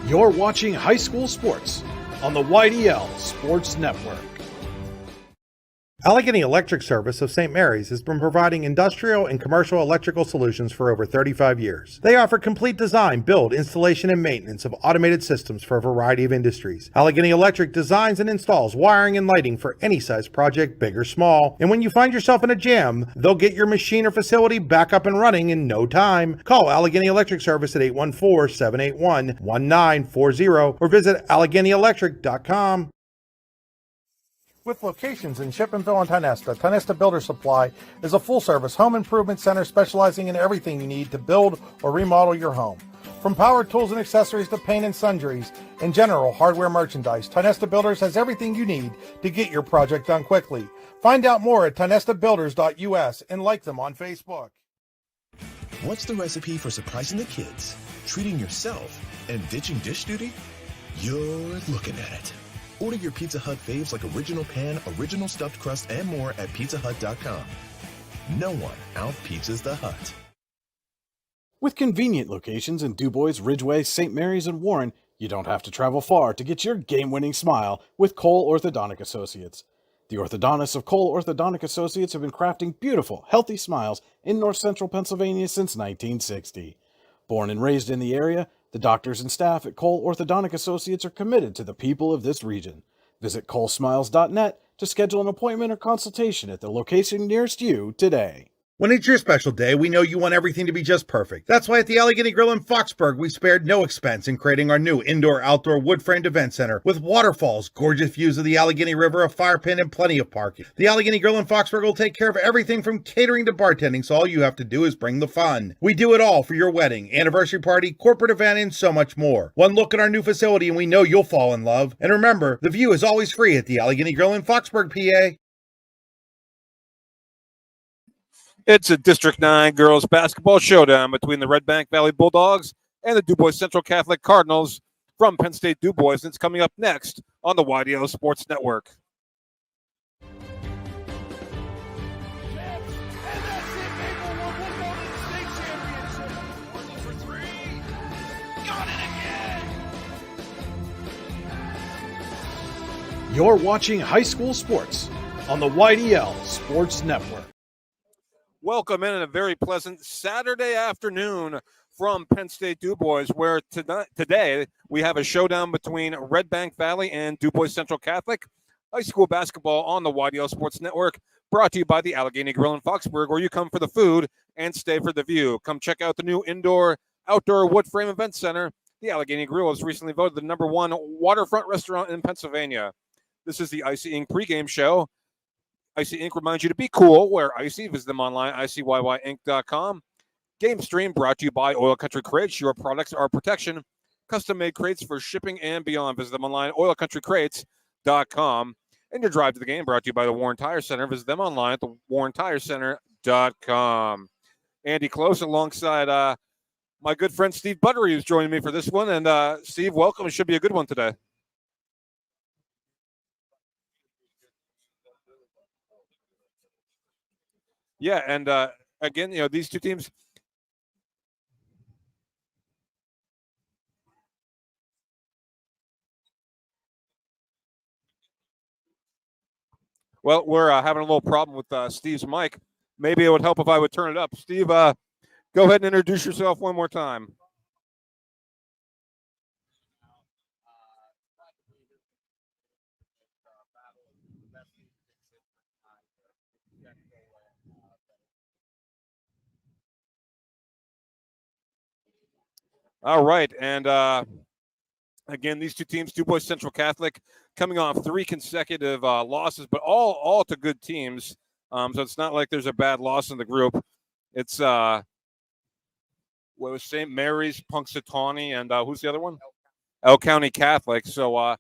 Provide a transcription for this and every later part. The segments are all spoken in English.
You're watching high school sports on the YDL Sports Network. Allegheny Electric Service of St. Mary's has been providing industrial and commercial electrical solutions for over 35 years. They offer complete design, build, installation, and maintenance of automated systems for a variety of industries. Allegheny Electric designs and installs wiring and lighting for any size project, big or small. And when you find yourself in a jam, they'll get your machine or facility back up and running in no time. Call Allegheny Electric Service at 814-781-1940 or visit AlleghenyElectric.com. With locations in Shippenville and Tionesta, Tionesta Builder Supply is a full-service home improvement center specializing in everything you need to build or remodel your home. From power tools and accessories to paint and sundries and general hardware merchandise, Tionesta Builders has everything you need to get your project done quickly. Find out more at tionestabuilders.us and like them on Facebook. What's the recipe for surprising the kids, treating yourself, and ditching dish duty? You're looking at it. Order your Pizza Hut faves like Original Pan, Original Stuffed Crust, and more at pizzahut.com. No one out-pizzas the Hut. With convenient locations in DuBois, Ridgeway, St. Mary's, and Warren, you don't have to travel far to get your game-winning smile with Cole Orthodontic Associates. The orthodontists of Cole Orthodontic Associates have been crafting beautiful, healthy smiles in North Central Pennsylvania since 1960. Born and raised in the area, the doctors and staff at Cole Orthodontic Associates are committed to the people of this region. Visit colesmiles.net to schedule an appointment or consultation at the location nearest you today. When it's your special day, we know you want everything to be just perfect. That's why at the Allegheny Grill in Foxburg, we spared no expense in creating our new indoor-outdoor wood-framed event center with waterfalls, gorgeous views of the Allegheny River, a fire pit, and plenty of parking. The Allegheny Grill in Foxburg will take care of everything from catering to bartending, so all you have to do is bring the fun. We do it all for your wedding, anniversary party, corporate event, and so much more. One look at our new facility and we know you'll fall in love. And remember, the view is always free at the Allegheny Grill in Foxburg, PA. It's a District 9 girls basketball showdown between the Redbank Valley Bulldogs and the DuBois Central Catholic Cardinals from Penn State DuBois. And it's coming up next on the YDL Sports Network. You're watching high school sports on the YDL Sports Network. Welcome in a very pleasant Saturday afternoon from Penn State DuBois, where today we have a showdown between Redbank Valley and DuBois Central Catholic. High school basketball on the YDL Sports Network, brought to you by the Allegheny Grill in Foxburg, where you come for the food and stay for the view. Come check out the new indoor-outdoor wood frame event center. The Allegheny Grill was recently voted the #1 waterfront restaurant in Pennsylvania. This is the Icy Inc. pregame show. Icy Inc. reminds you to be cool. Wear Icy. Visit them online, icyyyinc.com. Game stream brought to you by Oil Country Crates. Your products are protection. Custom-made crates for shipping and beyond. Visit them online, oilcountrycrates.com. And your drive to the game brought to you by the Warren Tire Center. Visit them online at thewarrentirecenter.com. Andy Close alongside my good friend Steve Buttery, who's joining me for this one. And Steve, welcome. It should be a good one today. Yeah, and again, these two teams. Well, we're having a little problem with Steve's mic. Maybe it would help if I would turn it up. Steve, go ahead and introduce yourself one more time. All right, and again, these two teams, DuBois Central Catholic, coming off 3 consecutive losses, but all to good teams. So it's not like there's a bad loss in the group. It's what was St. Mary's, Punxsutawney, and who's the other one? El County Catholic. So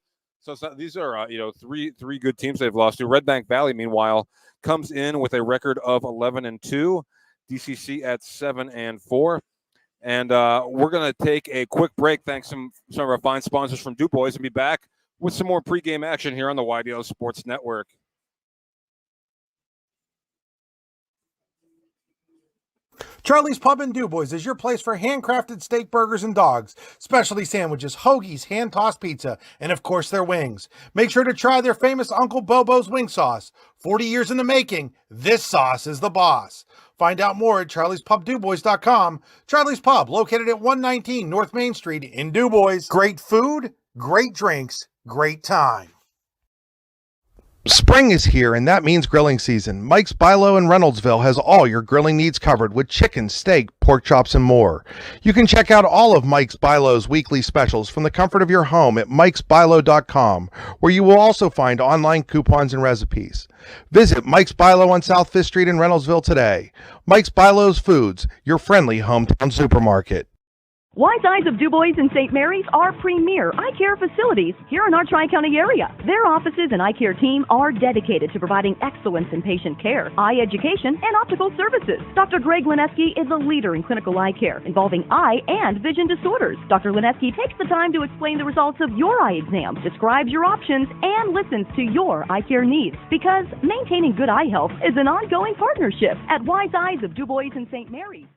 these are three good teams they've lost to. Redbank Valley, meanwhile, comes in with a record of 11-2. DCC at 7-4. And we're going to take a quick break, thanks to some of our fine sponsors from DuBois, and be back with some more pregame action here on the YDL Sports Network. Charlie's Pub in DuBois is your place for handcrafted steak burgers and dogs, specialty sandwiches, hoagies, hand-tossed pizza, and of course their wings. Make sure to try their famous Uncle Bobo's wing sauce. 40 years in the making, this sauce is the boss. Find out more at charliespubdubois.com. Charlie's Pub, located at 119 North Main Street in DuBois. Great food, great drinks, great time. Spring is here, and that means grilling season. Mike's Bilo in Reynoldsville has all your grilling needs covered with chicken, steak, pork chops, and more. You can check out all of Mike's Bilo's weekly specials from the comfort of your home at mikesbilo.com, where you will also find online coupons and recipes. Visit Mike's Bilo on South 5th Street in Reynoldsville today. Mike's Bilo's Foods, your friendly hometown supermarket. Wise Eyes of DuBois and St. Mary's are premier eye care facilities here in our Tri-County area. Their offices and eye care team are dedicated to providing excellence in patient care, eye education, and optical services. Dr. Greg Lineski is a leader in clinical eye care involving eye and vision disorders. Dr. Lineski takes the time to explain the results of your eye exam, describes your options, and listens to your eye care needs, because maintaining good eye health is an ongoing partnership at Wise Eyes of DuBois and St. Mary's.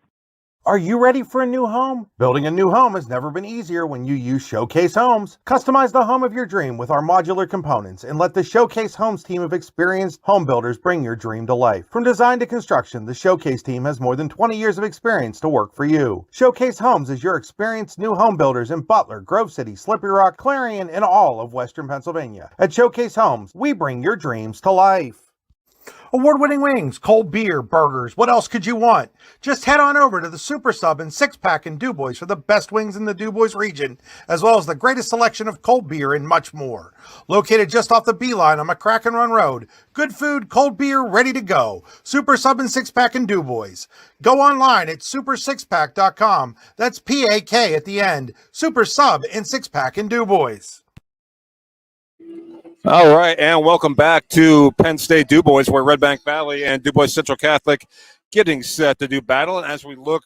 Are you ready for a new home? Building a new home has never been easier when you use Showcase Homes. Customize the home of your dream with our modular components and let the Showcase Homes team of experienced home builders bring your dream to life. From design to construction, the Showcase team has more than 20 years of experience to work for you. Showcase Homes is your experienced new home builders in Butler, Grove City, Slippery Rock, Clarion, and all of Western Pennsylvania. At Showcase Homes, we bring your dreams to life. Award-winning wings, cold beer, burgers. What else could you want? Just head on over to the Super Sub and Six Pack in DuBois for the best wings in the DuBois region, as well as the greatest selection of cold beer and much more. Located just off the Beeline on McCracken Run Road. Good food, cold beer, ready to go. Super Sub and Six Pack in DuBois. Go online at supersixpack.com. That's P-A-K at the end. Super Sub and Six Pack in DuBois. All right, and welcome back to Penn State DuBois, where Redbank Valley and DuBois Central Catholic getting set to do battle. And as we look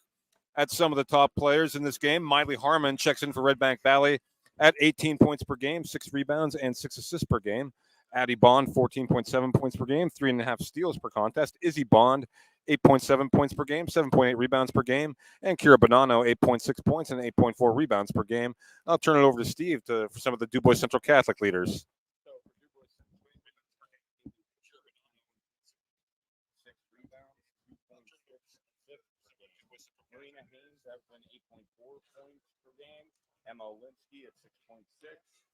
at some of the top players in this game, Miley Harmon checks in for Redbank Valley at 18 points per game, 6 rebounds, and 6 assists per game. Addie Bond, 14.7 points per game, 3.5 steals per contest. Izzy Bond, 8.7 points per game, 7.8 rebounds per game. And Kira Bonanno, 8.6 points and 8.4 rebounds per game. I'll turn it over to Steve for some of the DuBois Central Catholic leaders. Averaging 8.4 points per game. Emma Olinsky at 6.6,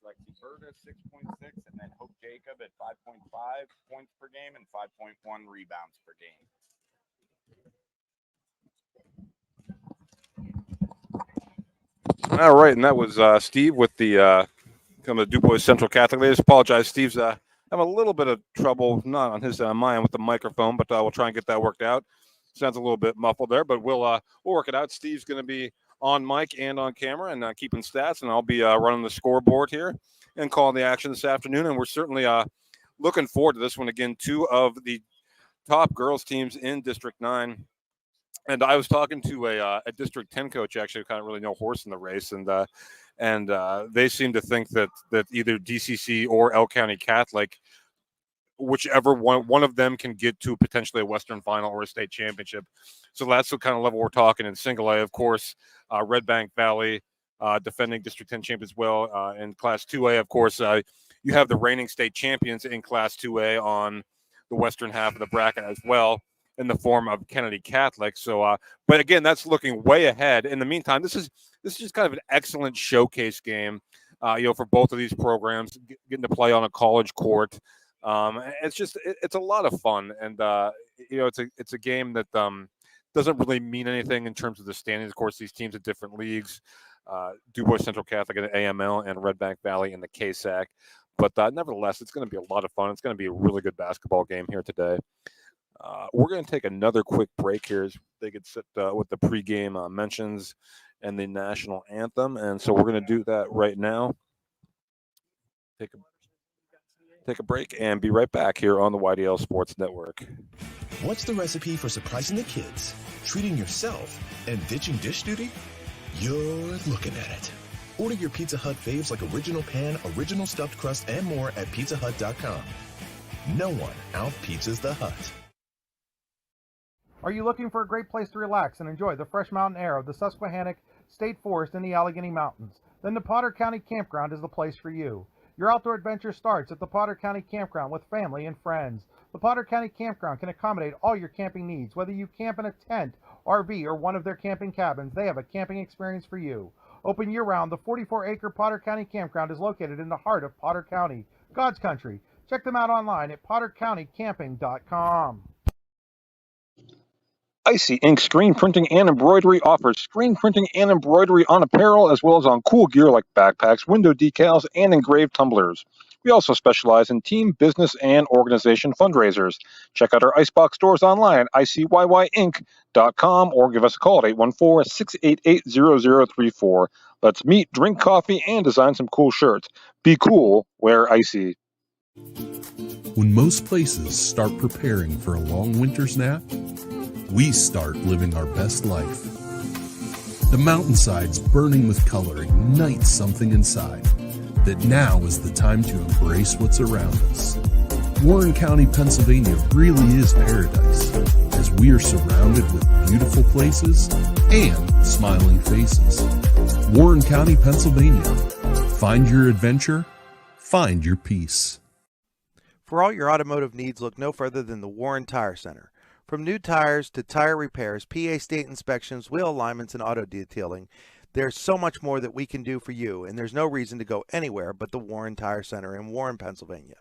Lexi Berta 6.6, and then Hope Jacob at 5.5 points per game and 5.1 rebounds per game. All right, and that was Steve with the kind of DuBois Central Catholic. I just apologize. Steve's having a little bit of trouble, not on his mind with the microphone, but we'll try and get that worked out. Sounds a little bit muffled there, but we'll work it out. Steve's going to be on mic and on camera and keeping stats, and I'll be running the scoreboard here and calling the action this afternoon. And we're certainly looking forward to this one again. 2 of the top girls teams in District 9. And I was talking to a District 10 coach, actually, who kind of really no horse in the race, and they seem to think that either DCC or L County Catholic, whichever one of them can get to potentially a Western final or a state championship. So that's the kind of level we're talking in single A. Of course, Redbank Valley, defending District 10 champions as well. In Class 2A, of course, you have the reigning state champions in Class 2A on the western half of the bracket as well, in the form of Kennedy Catholic. So, but again, that's looking way ahead. In the meantime, this is just kind of an excellent showcase game, for both of these programs, getting to play on a college court. It's a lot of fun, and it's a game that doesn't really mean anything in terms of the standings. Of course, these teams are different leagues, DuBois Central Catholic and AML, and Redbank Valley and the KSAC. But nevertheless, it's going to be a lot of fun. It's going to be a really good basketball game here today. We're going to take another quick break here as they get set with the pregame mentions and the national anthem, and so we're going to do that right now. Take a break and be right back here on the YDL Sports Network. What's the recipe for surprising the kids, treating yourself, and ditching dish duty? You're looking at it. Order your Pizza Hut faves like original pan, original stuffed crust, and more at pizzahut.com. No one out-pizzas the Hut. Are you looking for a great place to relax and enjoy the fresh mountain air of the Susquehannock State Forest and the Allegheny Mountains? Then the Potter County Campground is the place for you. Your outdoor adventure starts at the Potter County Campground with family and friends. The Potter County Campground can accommodate all your camping needs. Whether you camp in a tent, RV, or one of their camping cabins, they have a camping experience for you. Open year-round, the 44-acre Potter County Campground is located in the heart of Potter County, God's country. Check them out online at pottercountycamping.com. Icy Ink Screen Printing and Embroidery offers screen printing and embroidery on apparel as well as on cool gear like backpacks, window decals, and engraved tumblers. We also specialize in team, business, and organization fundraisers. Check out our Icebox stores online at icyyyink.com or give us a call at 814-688-0034. Let's meet, drink coffee, and design some cool shirts. Be cool, wear Icy. When most places start preparing for a long winter's nap, we start living our best life. The mountainsides burning with color ignite something inside that now is the time to embrace what's around us. Warren County, Pennsylvania really is paradise, as we are surrounded with beautiful places and smiling faces. Warren County, Pennsylvania. Find your adventure, find your peace. For all your automotive needs, look no further than the Warren Tire Center. From new tires to tire repairs, PA state inspections, wheel alignments, and auto detailing, there's so much more that we can do for you, and there's no reason to go anywhere but the Warren Tire Center in Warren, Pennsylvania.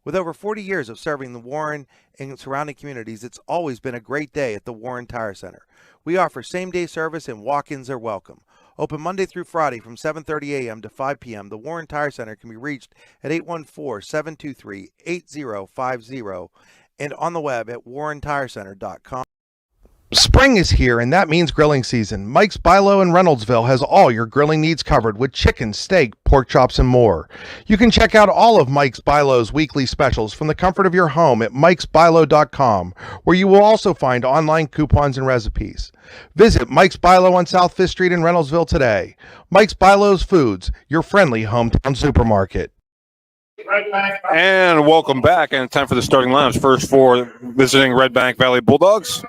With over 40 years of serving the Warren and surrounding communities, it's always been a great day at the Warren Tire Center. We offer same-day service and walk-ins are welcome. Open Monday through Friday from 7:30 a.m. to 5 p.m., the Warren Tire Center can be reached at 814-723-8050 and on the web at warrentirecenter.com. Spring is here, and that means grilling season. Mike's Bilo in Reynoldsville has all your grilling needs covered with chicken, steak, pork chops, and more. You can check out all of Mike's Bilo's weekly specials from the comfort of your home at mikesbilo.com, where you will also find online coupons and recipes. Visit Mike's Bilo on South 5th Street in Reynoldsville today. Mike's Bilo's Foods, your friendly hometown supermarket. And welcome back, and time for the starting lineups. First for visiting Redbank Valley Bulldogs.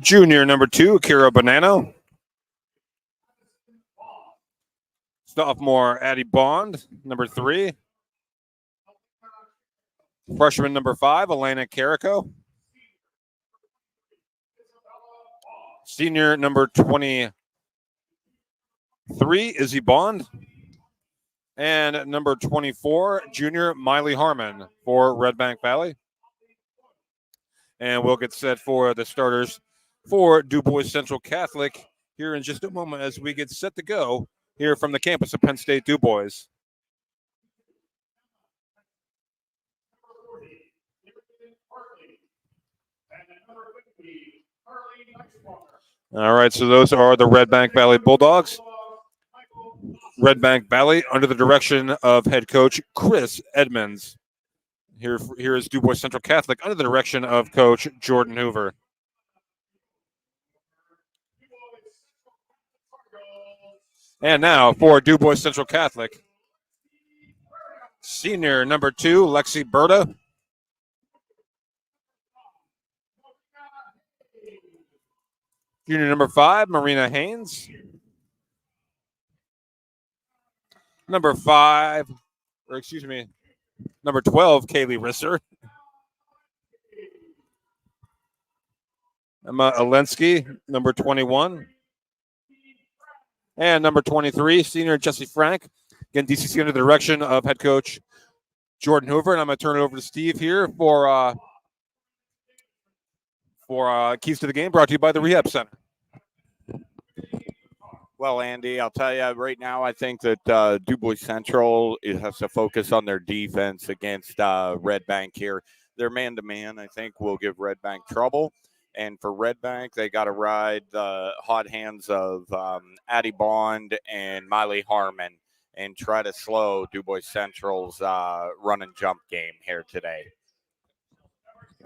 Junior number 2, Kira Bonanno. Sophomore Addie Bond, number 3. Freshman number 5, Elena Carrico. Senior number 23, Izzy Bond. And number 24, junior Miley Harmon for Redbank Valley. And we'll get set for the starters for DuBois Central Catholic here in just a moment as we get set to go here from the campus of Penn State DuBois. All right, so those are the Redbank Valley Bulldogs. Redbank Valley under the direction of head coach Chris Edmonds. Here is DuBois Central Catholic under the direction of coach Jordan Hoover. And now for DuBois Central Catholic, senior number 2, Lexi Berta. Junior number 5, Marina Haynes. Number 12, Kaylee Risser. Emma Alensky, number 21. And number 23, senior Jesse Frank. Again, DCC under the direction of head coach Jordan Hoover. And I'm going to turn it over to Steve here for Keys to the Game, brought to you by the Rehab Center. Well, Andy, I'll tell you right now, I think that DuBois Central has to focus on their defense against Redbank here. Their man-to-man, I think, will give Redbank trouble. And for Redbank, they got to ride the hot hands of Addie Bond and Miley Harmon and try to slow DuBois Central's run and jump game here today.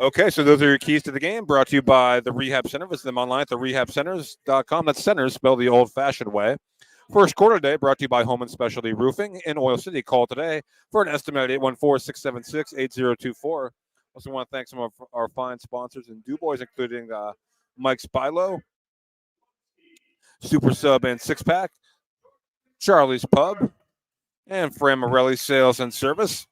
Okay, so those are your keys to the game, brought to you by the Rehab Center. Visit them online at therehabcenters.com. That's centers, spelled the old-fashioned way. First quarter day brought to you by Home and Specialty Roofing in Oil City. Call today for an estimated 814-676-8024. Also want to thank some of our fine sponsors in DuBois, including Mike Spilo, Super Sub and Six Pack, Charlie's Pub, and Fran Morelli Sales and Service.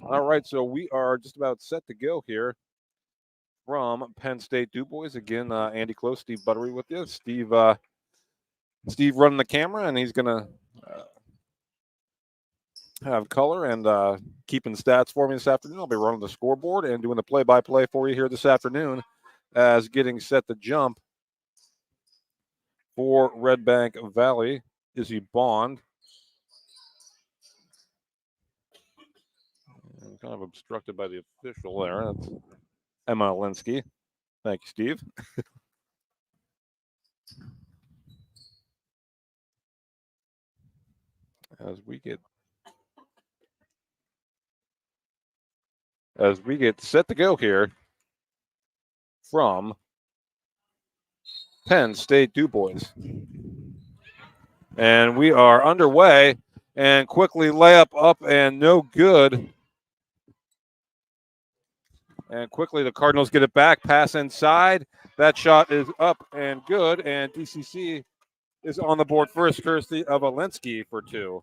All right, so we are just about set to go here from Penn State DuBois. Again, Andy Close, Steve Buttery with you. Steve running the camera, and he's going to have color and keeping stats for me this afternoon. I'll be running the scoreboard and doing the play-by-play for you here this afternoon as getting set to jump for Redbank Valley. Izzy Bond. I'm kind of obstructed by the official there. That's Emma Linsky. Thank you, Steve. As we get set to go here from Penn State DuBois. And we are underway, and quickly layup up and no good. And quickly the Cardinals get it back, pass inside. That shot is up and good, and DCC is on the board first, courtesy of Alinsky for 2.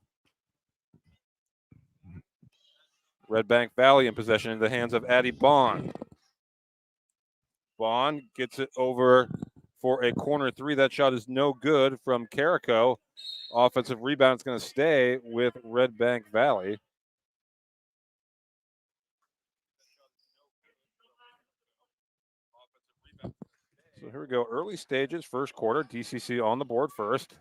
Redbank Valley in possession in the hands of Addie Bond. Bond gets it over for a corner 3. That shot is no good from Carrico. Offensive rebound is going to stay with Redbank Valley. So here we go. Early stages, first quarter. DCC on the board first.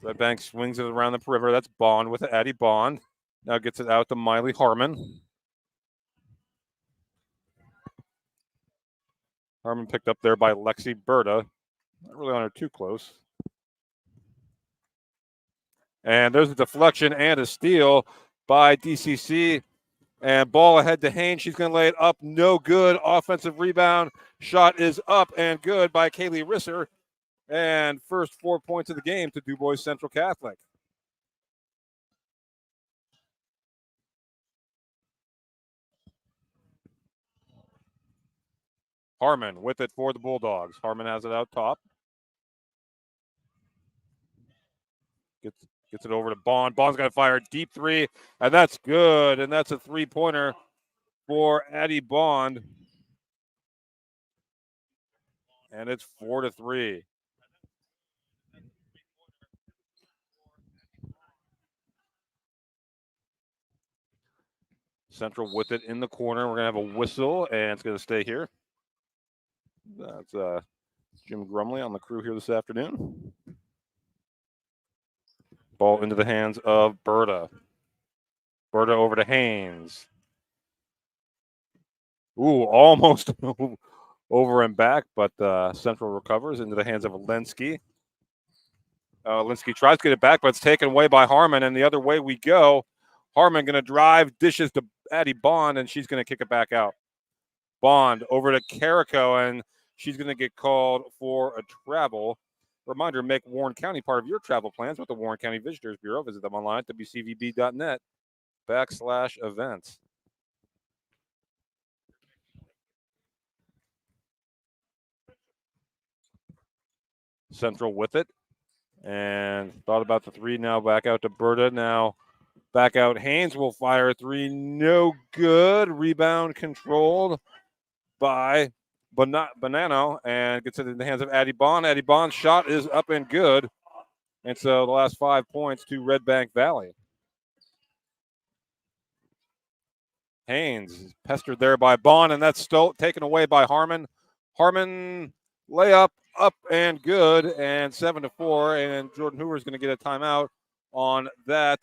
Redbank swings it around the perimeter. That's Bond with Addie Bond. Now gets it out to Miley Harmon. Harmon picked up there by Lexi Berta. Not really on her too close. And there's a deflection and a steal by DCC. And ball ahead to Haynes. She's going to lay it up. No good. Offensive rebound. Shot is up and good by Kaylee Risser. And first 4 points of the game to DuBois Central Catholic. Harmon with it for the Bulldogs. Harmon has it out top. Gets it over to Bond. Bond's got to fire a deep 3, and that's good. And that's a 3-pointer for Addie Bond. And it's 4-3. Central with it in the corner. We're going to have a whistle, and it's going to stay here. That's Jim Grumley on the crew here this afternoon. Ball into the hands of Berta. Berta over to Haynes. Ooh, almost over and back, but Central recovers into the hands of Linsky. Linsky tries to get it back, but it's taken away by Harmon, and the other way we go. Harmon going to drive, dishes to Addie Bond, and she's going to kick it back out. Bond over to Carrico, and she's going to get called for a travel. Reminder, make Warren County part of your travel plans with the Warren County Visitors Bureau. Visit them online at wcvb.net/events. Central with it. And thought about the 3 now. Back out to Berta. Now back out. Haynes will fire a 3. No good. Rebound controlled by Bonanno, and gets it in the hands of Addie Bond. Addie Bond's shot is up and good. And so the last 5 points to Redbank Valley. Haynes pestered there by Bond, and that's taken away by Harmon. Harmon layup up and good, and 7-4. And Jordan Hoover is going to get a timeout on that.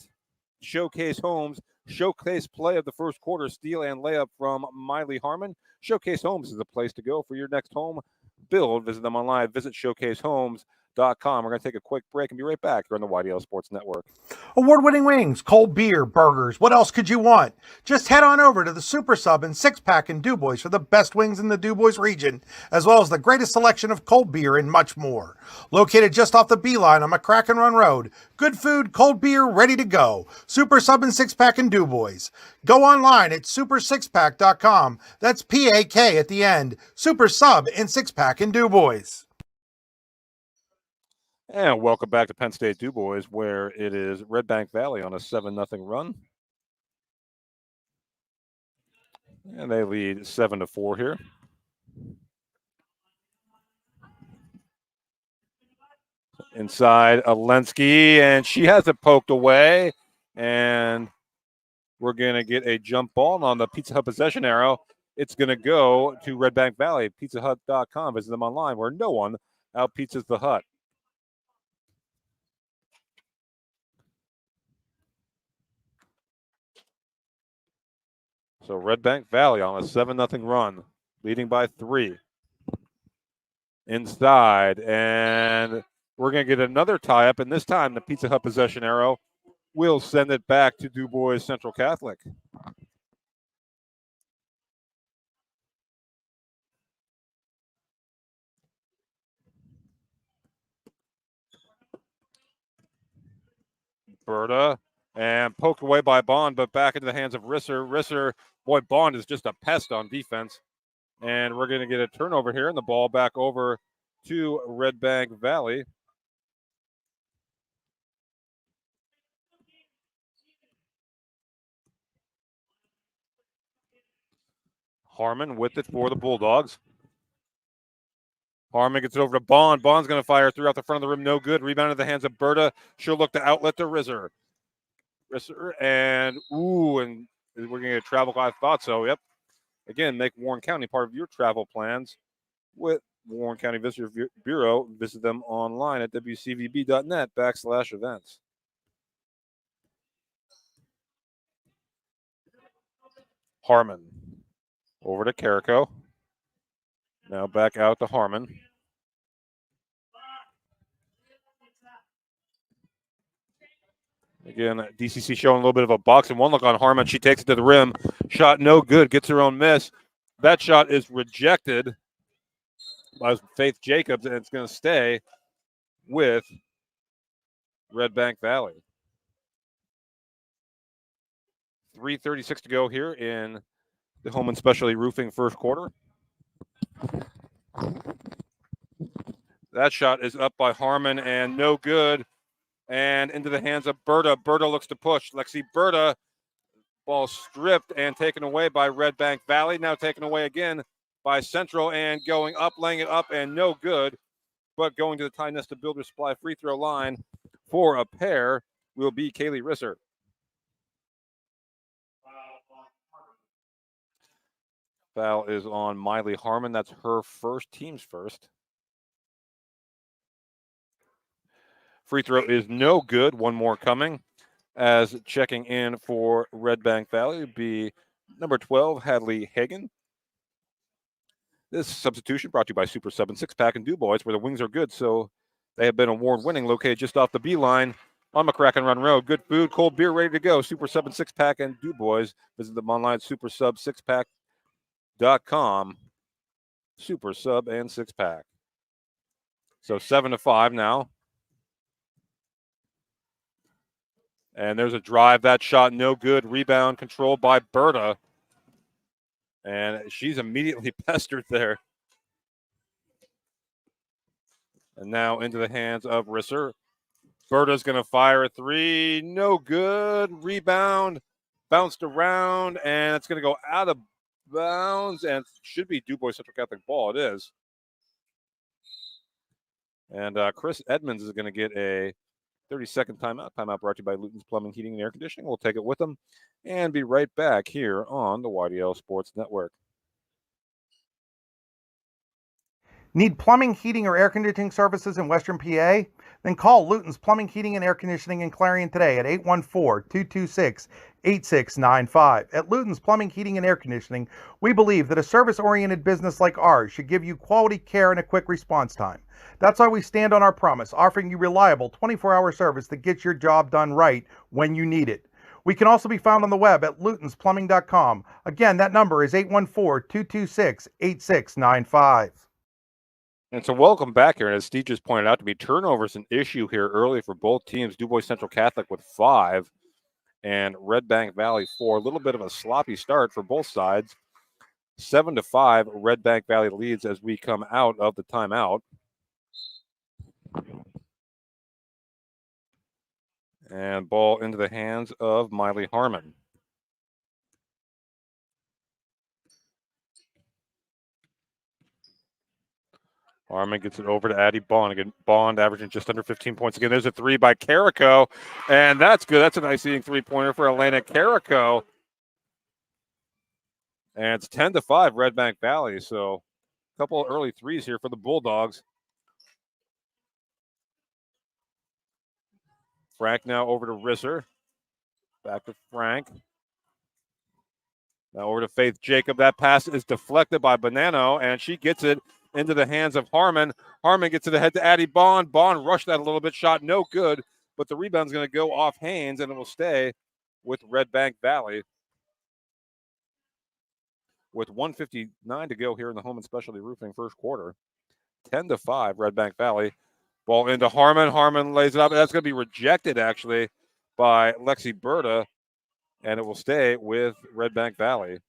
Showcase Homes. Showcase play of the first quarter, steal and layup from Miley Harmon. Showcase Homes is the place to go for your next home build. Visit them online. Visit showcasehomes.com. We're going to take a quick break and be right back here on the YDL Sports Network. Award-winning wings, cold beer, burgers. What else could you want? Just head on over to the Super Sub and 6-pack in DuBois for the best wings in the DuBois region, as well as the greatest selection of cold beer and much more. Located just off the B-line on McCracken Run Road. Good food, cold beer, ready to go. Super Sub and 6-pack in DuBois. Go online at super6pack.com. That's P-A-K at the end. Super Sub and 6-pack in DuBois. And welcome back to Penn State DuBois, where it is Redbank Valley on a 7-0 run. And they lead 7-4 here. Inside Alensky, and she has it poked away. And we're going to get a jump ball on the Pizza Hut possession arrow. It's going to go to Redbank Valley, pizzahut.com. Visit them online, where no one out-pizzas the Hut. So Redbank Valley on a 7-0 run, leading by 3. Inside, and we're going to get another tie-up, and this time the Pizza Hut possession arrow will send it back to DuBois Central Catholic. Berta, and poked away by Bond, but back into the hands of Risser. Risser, boy, Bond is just a pest on defense. And we're going to get a turnover here, and the ball back over to Redbank Valley. Harmon with it for the Bulldogs. Harmon gets it over to Bond. Bond's going to fire through out the front of the rim. No good. Rebound in the hands of Berta. She'll look to outlet to Risser. And we're going to get a travel. I thought so. Yep. Again, make Warren County part of your travel plans with Warren County Visitor Bureau. Visit them online at wcvb.net/events. Harmon over to Carrico. Now back out to Harmon. Again, DCC showing a little bit of a box and one look on Harmon. She takes it to the rim. Shot no good. Gets her own miss. That shot is rejected by Faith Jacobs, and it's going to stay with Redbank Valley. 3:36 to go here in the Home and Specialty Roofing first quarter. That shot is up by Harmon and no good. And into the hands of Berta. Berta looks to push. Lexi Berta, ball stripped and taken away by Redbank Valley. Now taken away again by Central and going up, laying it up and no good. But going to the Ty Nesta Builder Supply free throw line for a pair will be Kaylee Risser. Foul is on Miley Harmon. That's her first, team's first. Free throw is no good. One more coming. As checking in for Redbank Valley would be number 12, Hadley Hagan. This substitution brought to you by Super 7 6-pack and DuBois, where the wings are good, so they have been award-winning, located just off the B-line on McCracken Run Road. Good food, cold beer, ready to go. Super 7 6-pack and DuBois. Visit them online, supersub6pack.com. Super Sub and 6-pack. So 7-5 now. And there's a drive. That shot no good. Rebound controlled by Berta. And she's immediately pestered there. And now into the hands of Risser. Berta's going to fire a three. No good. Rebound. Bounced around. And it's going to go out of bounds. And should be DuBois Central Catholic ball. It is. And Chris Edmonds is going to get a 30-second timeout. Timeout brought to you by Luton's Plumbing, Heating, and Air Conditioning. We'll take it with them and be right back here on the YDL Sports Network. Need plumbing, heating, or air conditioning services in Western PA? Then call Luton's Plumbing, Heating, and Air Conditioning in Clarion today at 814-226-8695. At Luton's Plumbing, Heating, and Air Conditioning, we believe that a service-oriented business like ours should give you quality care and a quick response time. That's why we stand on our promise, offering you reliable 24-hour service that gets your job done right when you need it. We can also be found on the web at lutonsplumbing.com. Again, that number is 814-226-8695. And so welcome back here. And as Steve just pointed out to me, turnovers an issue here early for both teams. DuBois Central Catholic with 5 and Redbank Valley 4. A little bit of a sloppy start for both sides. 7-5, Redbank Valley leads as we come out of the timeout. And ball into the hands of Miley Harmon. Harmon gets it over to Addie Bond. Again, Bond averaging just under 15 points. Again, there's a 3 by Carrico, and that's good. That's a nice eating three-pointer for Elena Carrico. And it's 10-5, Redbank Valley. So a couple of early threes here for the Bulldogs. Frank now over to Risser. Back to Frank. Now over to Faith Jacob. That pass is deflected by Bonanno, and she gets it into the hands of Harmon. Harmon gets it ahead to Addie Bond. Bond rushed that a little bit. Shot no good, but the rebound's going to go off Haynes, and it will stay with Redbank Valley. With 1:59 to go here in the Home and Specialty Roofing first quarter. 10-5, Redbank Valley. Ball into Harmon. Harmon lays it up. That's going to be rejected, actually, by Lexi Berta, and it will stay with Redbank Valley.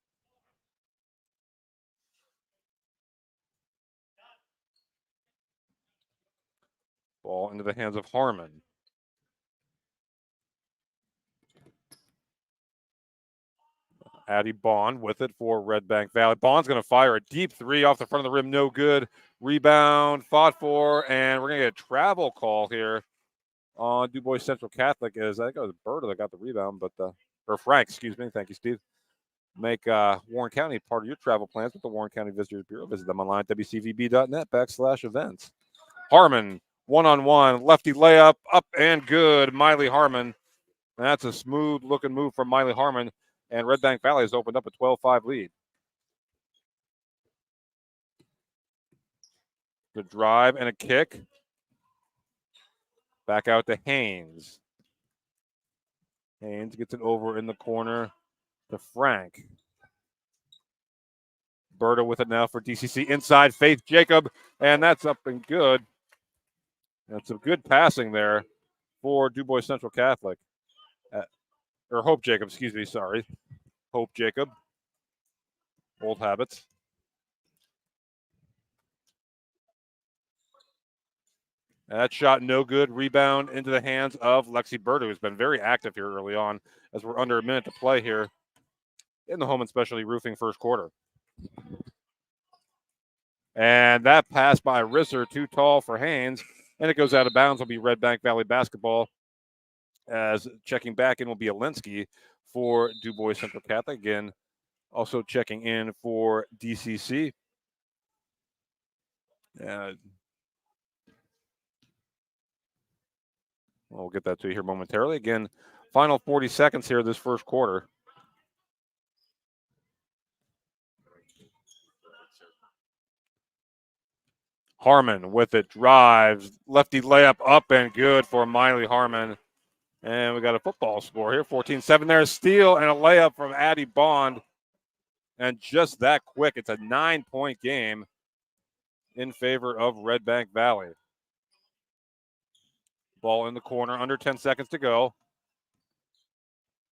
Ball into the hands of Harmon. Addie Bond with it for Redbank Valley. Bond's going to fire a deep 3 off the front of the rim. No good. Rebound, fought for, and we're going to get a travel call here on DuBois Central Catholic. As I think it was Berta that got the rebound, but or Frank, excuse me. Thank you, Steve. Make Warren County part of your travel plans with the Warren County Visitors Bureau. Visit them online at wcvb.net/events. Harmon, one-on-one, lefty layup, up and good. Miley Harmon. That's a smooth-looking move from Miley Harmon, and Redbank Valley has opened up a 12-5 lead. The drive and a kick. Back out to Haynes. Haynes gets it over in the corner to Frank. Berta with it now for DCC. Inside, Faith Jacob, and that's up and good. That's some good passing there for DuBois Central Catholic. Or Hope Jacob, excuse me, sorry. Hope Jacob. Old habits. That shot no good. Rebound into the hands of Lexi Berta, who's been very active here early on as we're under a minute to play here in the Home and Specialty Roofing first quarter. And that pass by Risser, too tall for Haynes, and it goes out of bounds. Will be Redbank Valley basketball, as checking back in will be Alinsky for DuBois Central Catholic. Again, also checking in for DCC. We'll get that to you here momentarily. Again, final 40 seconds here this first quarter. Harmon with it, drives, lefty layup up and good for Miley Harmon. And we got a football score here, 14-7 there. Steal and a layup from Addie Bond. And just that quick, it's a 9-point game in favor of Redbank Valley. Ball in the corner, under 10 seconds to go.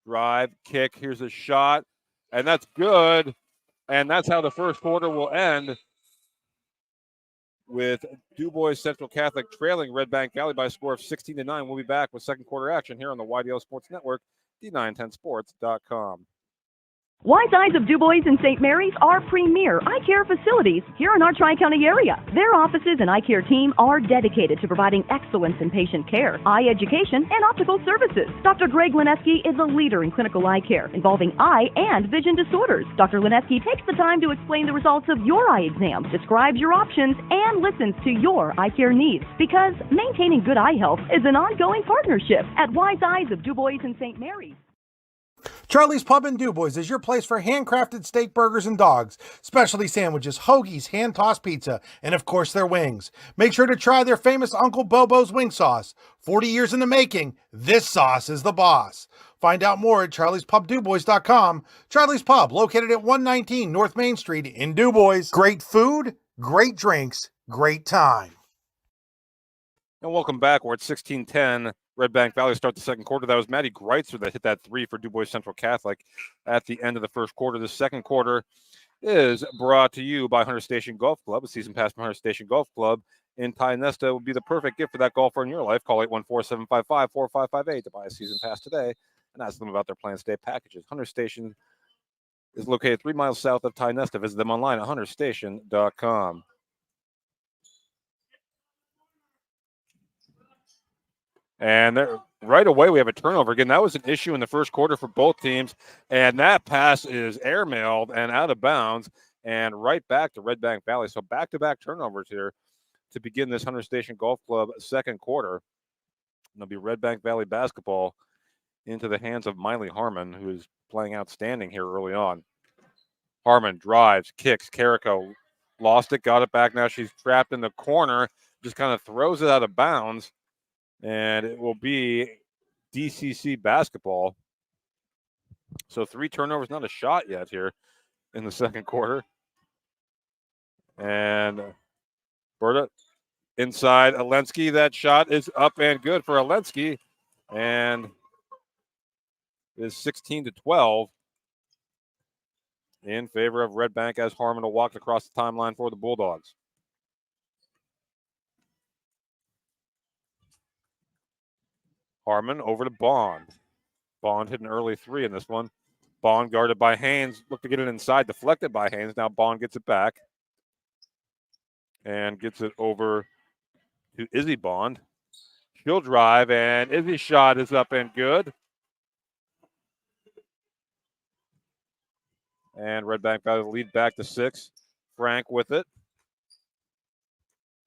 Drive, kick, here's a shot, and that's good. And that's how the first quarter will end, with DuBois Central Catholic trailing Redbank Valley by a score of 16-9. We'll be back with second quarter action here on the YDL Sports Network, D910sports.com. Wise Eyes of DuBois and St. Mary's are premier eye care facilities here in our Tri-County area. Their offices and eye care team are dedicated to providing excellence in patient care, eye education, and optical services. Dr. Greg Lineski is a leader in clinical eye care involving eye and vision disorders. Dr. Lineski takes the time to explain the results of your eye exam, describes your options, and listens to your eye care needs, because maintaining good eye health is an ongoing partnership at Wise Eyes of DuBois and St. Mary's. Charlie's Pub in DuBois is your place for handcrafted steak burgers and dogs, specialty sandwiches, hoagies, hand-tossed pizza, and of course their wings. Make sure to try their famous Uncle Bobo's wing sauce. 40 years in the making, this sauce is the boss. Find out more at charliespubdubois.com. Charlie's Pub, located at 119 North Main Street in DuBois. Great food, great drinks, great time. And welcome back. We're at 16-10. Redbank Valley start the second quarter. That was Maddie Greitzer that hit that three for DuBois Central Catholic at the end of the first quarter. The second quarter is brought to you by Hunter Station Golf Club. A season pass from Hunter Station Golf Club in Tionesta would be the perfect gift for that golfer in your life. Call 814-755-4558 to buy a season pass today and ask them about their planned stay packages. Hunter Station is located 3 miles south of Tionesta. Visit them online at hunterstation.com. And right away, we have a turnover. Again, that was an issue in the first quarter for both teams. And that pass is airmailed and out of bounds and right back to Redbank Valley. So back-to-back turnovers here to begin this Hunter Station Golf Club second quarter. And it'll be Redbank Valley basketball into the hands of Miley Harmon, who is playing outstanding here early on. Harmon drives, kicks. Carrico lost it, got it back. Now she's trapped in the corner, just kind of throws it out of bounds. And it will be DCC basketball. So 3 turnovers, not a shot yet here in the second quarter. And Berta inside Alensky. That shot is up and good for Alensky. And is 16-12 in favor of Redbank as Harmon will walk across the timeline for the Bulldogs. Harmon over to Bond. Bond hit an early 3 in this one. Bond guarded by Haynes. Looked to get it inside, deflected by Haynes. Now Bond gets it back. And gets it over to Izzy Bond. She'll drive, and Izzy's shot is up and good. And Redbank Valley lead back to 6. Frank with it.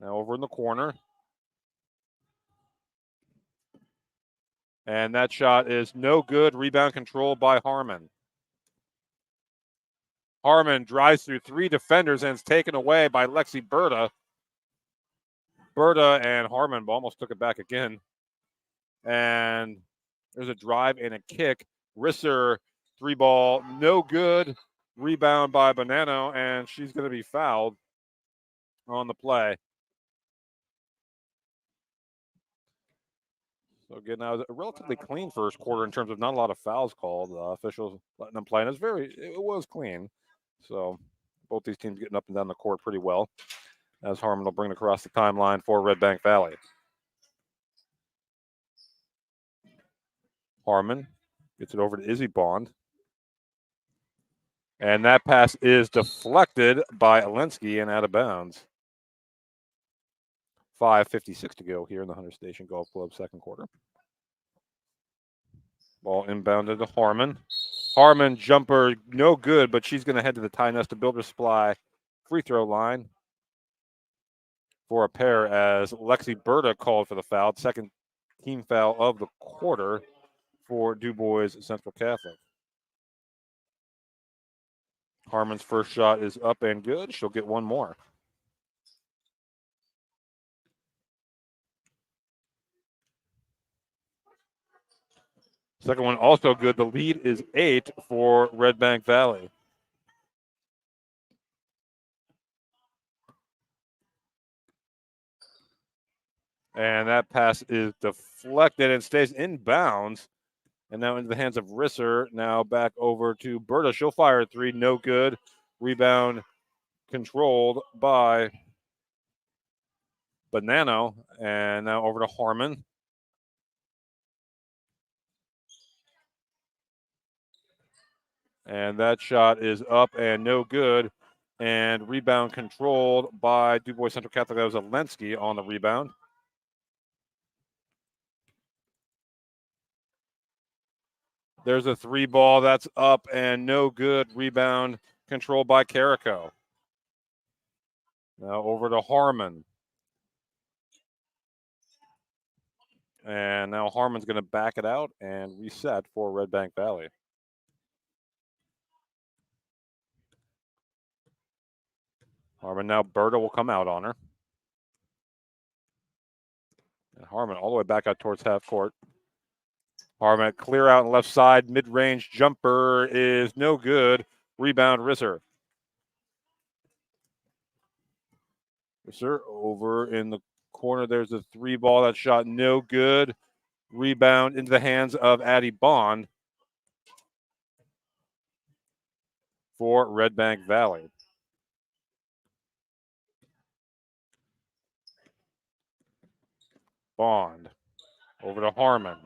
Now over in the corner. And that shot is no good. Rebound control by Harmon. Harmon drives through 3 defenders and is taken away by Lexi Berta. Berta and Harmon almost took it back again. And there's a drive and a kick. Risser, 3-ball, no good. Rebound by Bonanno, and she's going to be fouled on the play. So again, that was a relatively clean first quarter in terms of not a lot of fouls called. Officials letting them play, and it was clean. So both these teams getting up and down the court pretty well. As Harmon will bring it across the timeline for Redbank Valley. Harmon gets it over to Izzy Bond. And that pass is deflected by Alensky and out of bounds. 5:56 to go here in the Hunter Station Golf Club second quarter. Ball inbounded to Harmon. Harmon jumper, no good, but she's going to head to the Tionesta Builder Supply free throw line for a pair as Lexi Berta called for the foul. Second team foul of the quarter for DuBois Central Catholic. Harmon's first shot is up and good. She'll get one more. Second one also good. The lead is 8 for Redbank Valley. And that pass is deflected and stays in bounds. And now into the hands of Risser. Now back over to Berta. She'll fire a 3. No good. Rebound controlled by Bonanno. And now over to Harmon. And that shot is up and no good. And rebound controlled by DuBois Central Catholic. That was Alensky on the rebound. There's a 3 ball that's up and no good. Rebound controlled by Carrico. Now over to Harmon. And now Harmon's going to back it out and reset for Redbank Valley. Harmon now, Berta will come out on her. And Harmon all the way back out towards half court. Harmon clear out on left side, mid-range jumper is no good. Rebound Risser. Risser over in the corner. There's a 3 ball that shot no good. Rebound into the hands of Addie Bond for Redbank Valley. Bond over to Harmon.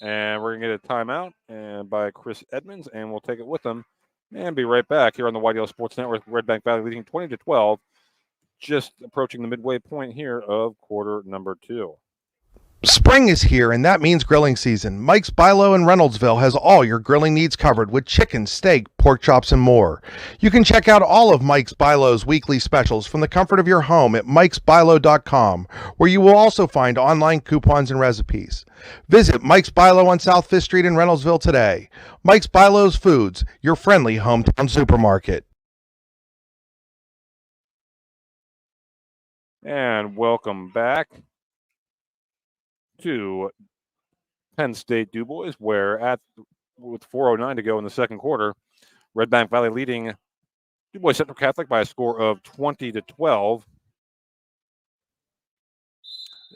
And we're going to get a timeout and by Chris Edmonds, and we'll take it with them and be right back here on the YDL Sports Network. Redbank Valley leading 20-12, just approaching the midway point here of quarter number 2. Spring is here, and that means grilling season. Mike's Bilo in Reynoldsville has all your grilling needs covered with chicken, steak, pork chops, and more. You can check out all of Mike's Bilo's weekly specials from the comfort of your home at mikesbilo.com, where you will also find online coupons and recipes. Visit Mike's Bilo on South 5th Street in Reynoldsville today. Mike's Bilo's Foods, your friendly hometown supermarket. And welcome back to Penn State DuBois, where with 4:09 to go in the second quarter, Redbank Valley leading DuBois Central Catholic by a score of 20-12.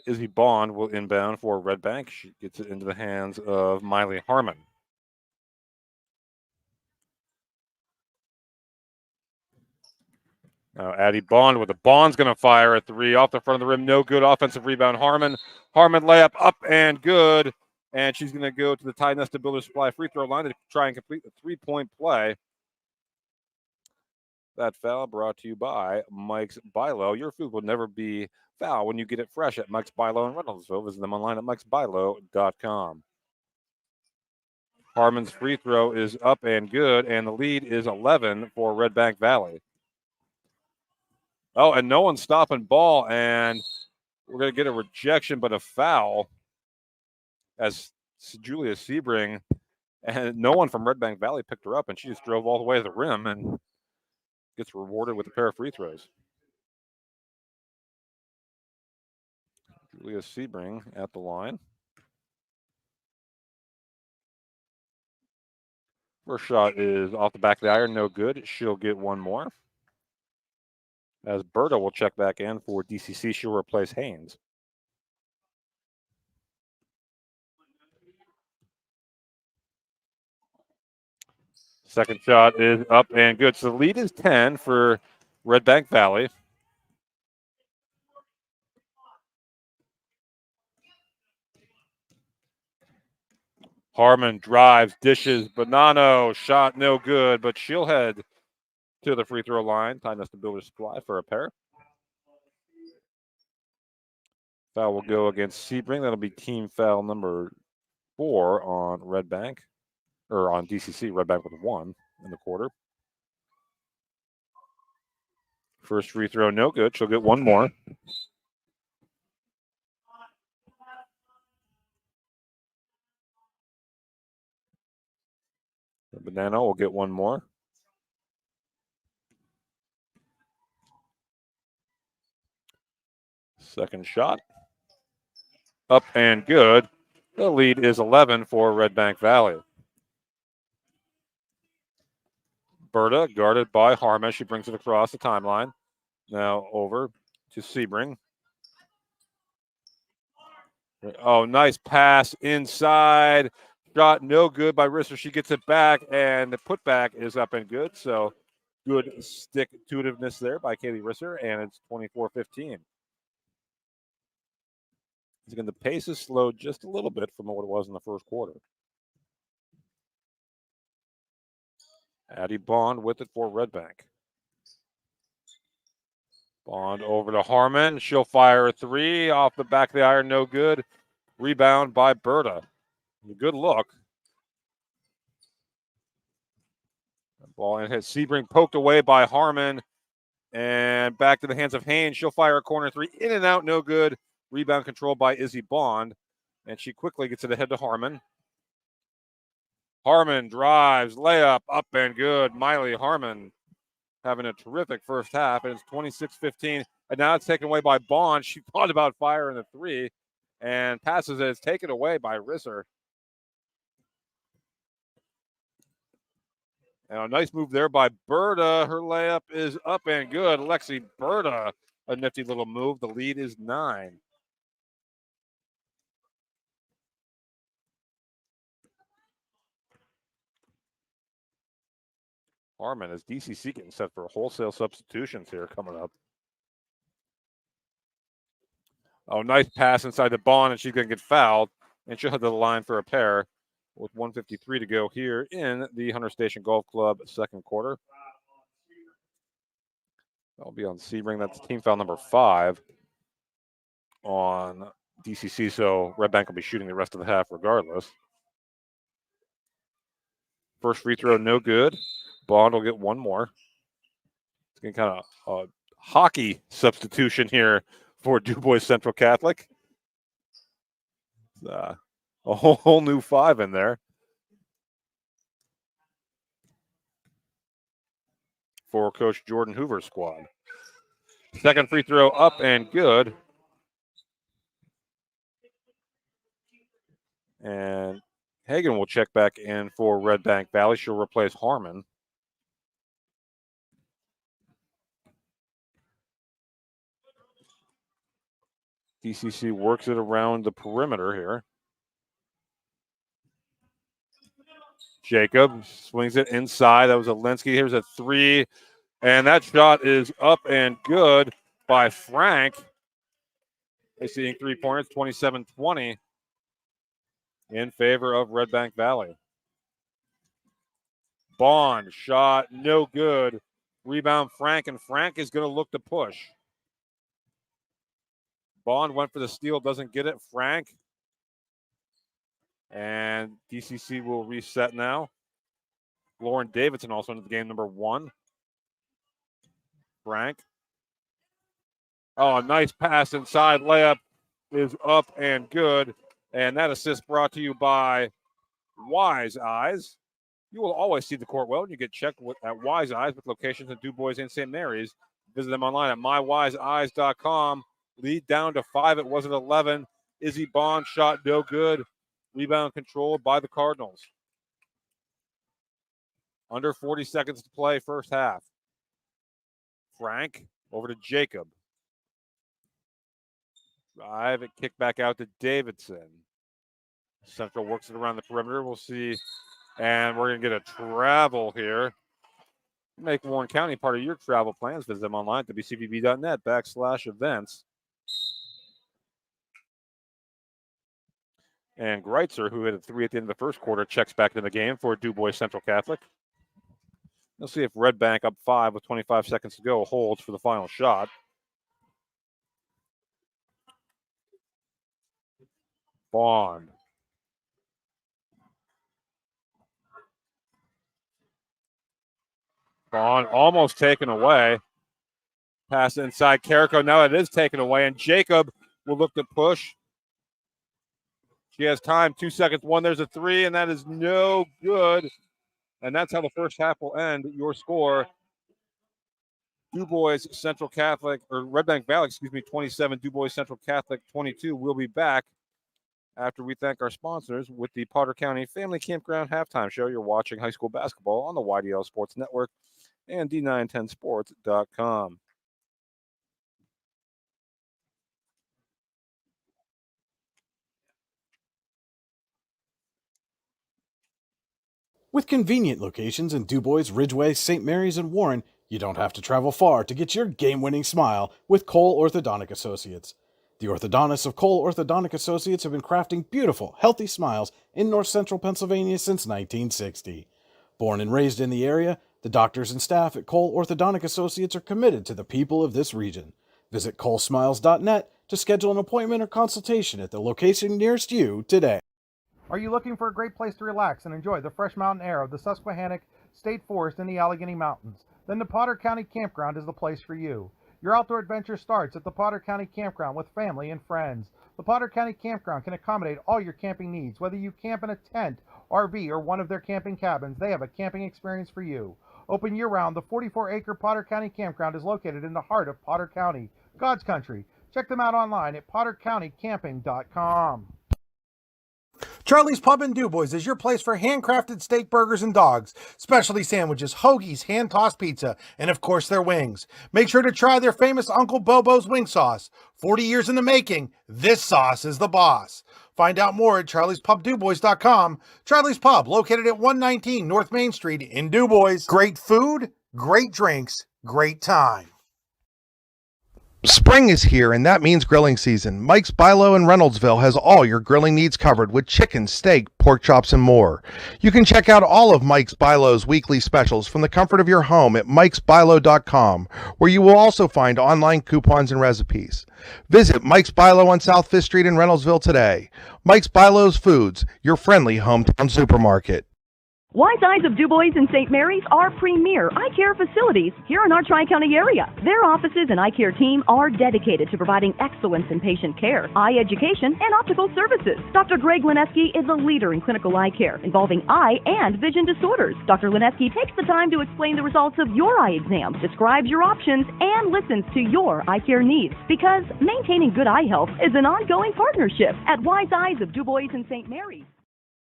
Izzy Bond will inbound for Redbank. She gets it into the hands of Miley Harmon. Now Addie Bond with the Bond's going to fire a 3 off the front of the rim. No good. Offensive rebound. Harmon layup up and good. And she's going to go to the Ty Nesta Builder Supply free throw line to try and complete the 3-point play. That foul brought to you by Mike's Bilo. Your food will never be foul when you get it fresh at Mike's Bilo in Reynoldsville. Visit them online at mikesbilo.com. Harmon's free throw is up and good, and the lead is 11 for Redbank Valley. Oh, and no one's stopping ball, and we're going to get a rejection, but a foul as Julia Sebring, and no one from Redbank Valley picked her up, and she just drove all the way to the rim and gets rewarded with a pair of free throws. Julia Sebring at the line. First shot is off the back of the iron, no good. She'll get one more. As Berta will check back in for DCC, she'll replace Haynes. Second shot is up and good. So the lead is 10 for Redbank Valley. Harmon drives, dishes, Bonanno, shot no good, but she'll head to the free throw line. Time us to build a supply for a pair. Foul will go against Sebring. That'll be team foul number 4 on Redbank, or on DCC. Redbank with 1 in the quarter. First free throw, no good. She'll get one more. Bonanno will get one more. Second shot. Up and good. The lead is 11 for Redbank Valley. Berta guarded by Harmon. She brings it across the timeline. Now over to Sebring. Oh, nice pass inside. Shot no good by Risser. She gets it back, and the putback is up and good. So good stick-to-itiveness there by Kaylee Risser, and it's 24-15. Again, the pace is slowed just a little bit from what it was in the first quarter. Addie Bond with it for Redbank. Bond over to Harmon. She'll fire a three off the back of the iron. No good. Rebound by Berta. Good look. Ball and hit. Sebring poked away by Harmon. And back to the hands of Haynes. She'll fire a corner three. In and out. No good. Rebound controlled by Izzy Bond. And she quickly gets it ahead to Harmon. Harmon drives. Layup. Up and good. Miley Harmon having a terrific first half. And it's 26-15. And now it's taken away by Bond. She thought about firing the three. And passes it. It's taken away by Risser. And a nice move there by Berta. Her layup is up and good. Lexi Berta, a nifty little move. The lead is 9. Harmon is DCC getting set for wholesale substitutions here coming up. Oh, nice pass inside the Bond, and she's going to get fouled. And she'll head to the line for a pair with 1:53 to go here in the Hunter Station Golf Club second quarter. That'll be on Sebring. That's team foul number 5 on DCC. So Redbank will be shooting the rest of the half regardless. First free throw, no good. Bond will get one more. It's getting kind of a hockey substitution here for DuBois Central Catholic. A whole new 5 in there for Coach Jordan Hoover's squad. Second free throw up and good. And Hagan will check back in for Redbank Valley. She'll replace Harmon. DCC works it around the perimeter here. Jacob swings it inside. That was Alinsky. Here's a three. And that shot is up and good by Frank. They're seeing 3 pointers, 27-20 in favor of Redbank Valley. Bond shot, no good. Rebound Frank, and Frank is going to look to push. Bond went for the steal, doesn't get it. Frank. And DCC will reset now. Lauren Davidson also into the game, number 1. Frank. Oh, a nice pass inside. Layup is up and good. And that assist brought to you by Wise Eyes. You will always see the court well when you get checked at Wise Eyes with locations in DuBois and St. Mary's. Visit them online at mywiseeyes.com. Lead down to 5. It was at 11. Izzy Bond shot no good. Rebound controlled by the Cardinals. Under 40 seconds to play, first half. Frank over to Jacob. Drive it, kick back out to Davidson. Central works it around the perimeter. We'll see. And we're going to get a travel here. Make Warren County part of your travel plans. Visit them online at wcvb.net/events. And Greitzer, who hit a 3 at the end of the first quarter, checks back into the game for DuBois Central Catholic. We'll see if Redbank, up 5 with 25 seconds to go, holds for the final shot. Bond. Bond almost taken away. Pass inside Carrico. Now it is taken away, and Jacob will look to push. She has time. 2 seconds. 1. There's a 3, and that is no good. And that's how the first half will end. Your score: DuBois Central Catholic, or Redbank Valley, 27. DuBois Central Catholic 22. We'll be back after we thank our sponsors with the Potter County Family Campground Halftime Show. You're watching high school basketball on the YDL Sports Network and D910sports.com. With convenient locations in DuBois, Ridgeway, St. Mary's, and Warren, you don't have to travel far to get your game-winning smile with Cole Orthodontic Associates. The orthodontists of Cole Orthodontic Associates have been crafting beautiful, healthy smiles in north central Pennsylvania since 1960. Born and raised in the area, the doctors and staff at Cole Orthodontic Associates are committed to the people of this region. Visit colesmiles.net to schedule an appointment or consultation at the location nearest you today. Are you looking for a great place to relax and enjoy the fresh mountain air of the Susquehannock State Forest in the Allegheny Mountains? Then the Potter County Campground is the place for you. Your outdoor adventure starts at the Potter County Campground with family and friends. The Potter County Campground can accommodate all your camping needs. Whether you camp in a tent, RV, or one of their camping cabins, they have a camping experience for you. Open year-round, the 44-acre Potter County Campground is located in the heart of Potter County, God's country. Check them out online at pottercountycamping.com. Charlie's Pub in DuBois is your place for handcrafted steak burgers and dogs, specialty sandwiches, hoagies, hand-tossed pizza, and of course their wings. Make sure to try their famous Uncle Bobo's wing sauce. 40 years in the making, this sauce is the boss. Find out more at charliespubdubois.com. Charlie's Pub, located at 119 North Main Street in DuBois. Great food, great drinks, great time. Spring is here, and that means grilling season. Mike's Bilo in Reynoldsville has all your grilling needs covered with chicken, steak, pork chops, and more. You can check out all of Mike's Bilo's weekly specials from the comfort of your home at mikesbilo.com, where you will also find online coupons and recipes. Visit Mike's Bilo on South 5th Street in Reynoldsville today. Mike's Bilo's Foods, your friendly hometown supermarket. Wise Eyes of DuBois and St. Mary's are premier eye care facilities here in our Tri-County area. Their offices and eye care team are dedicated to providing excellence in patient care, eye education, and optical services. Dr. Greg Lineski is a leader in clinical eye care involving eye and vision disorders. Dr. Lineski takes the time to explain the results of your eye exam, describes your options, and listens to your eye care needs, because maintaining good eye health is an ongoing partnership at Wise Eyes of DuBois and St. Mary's.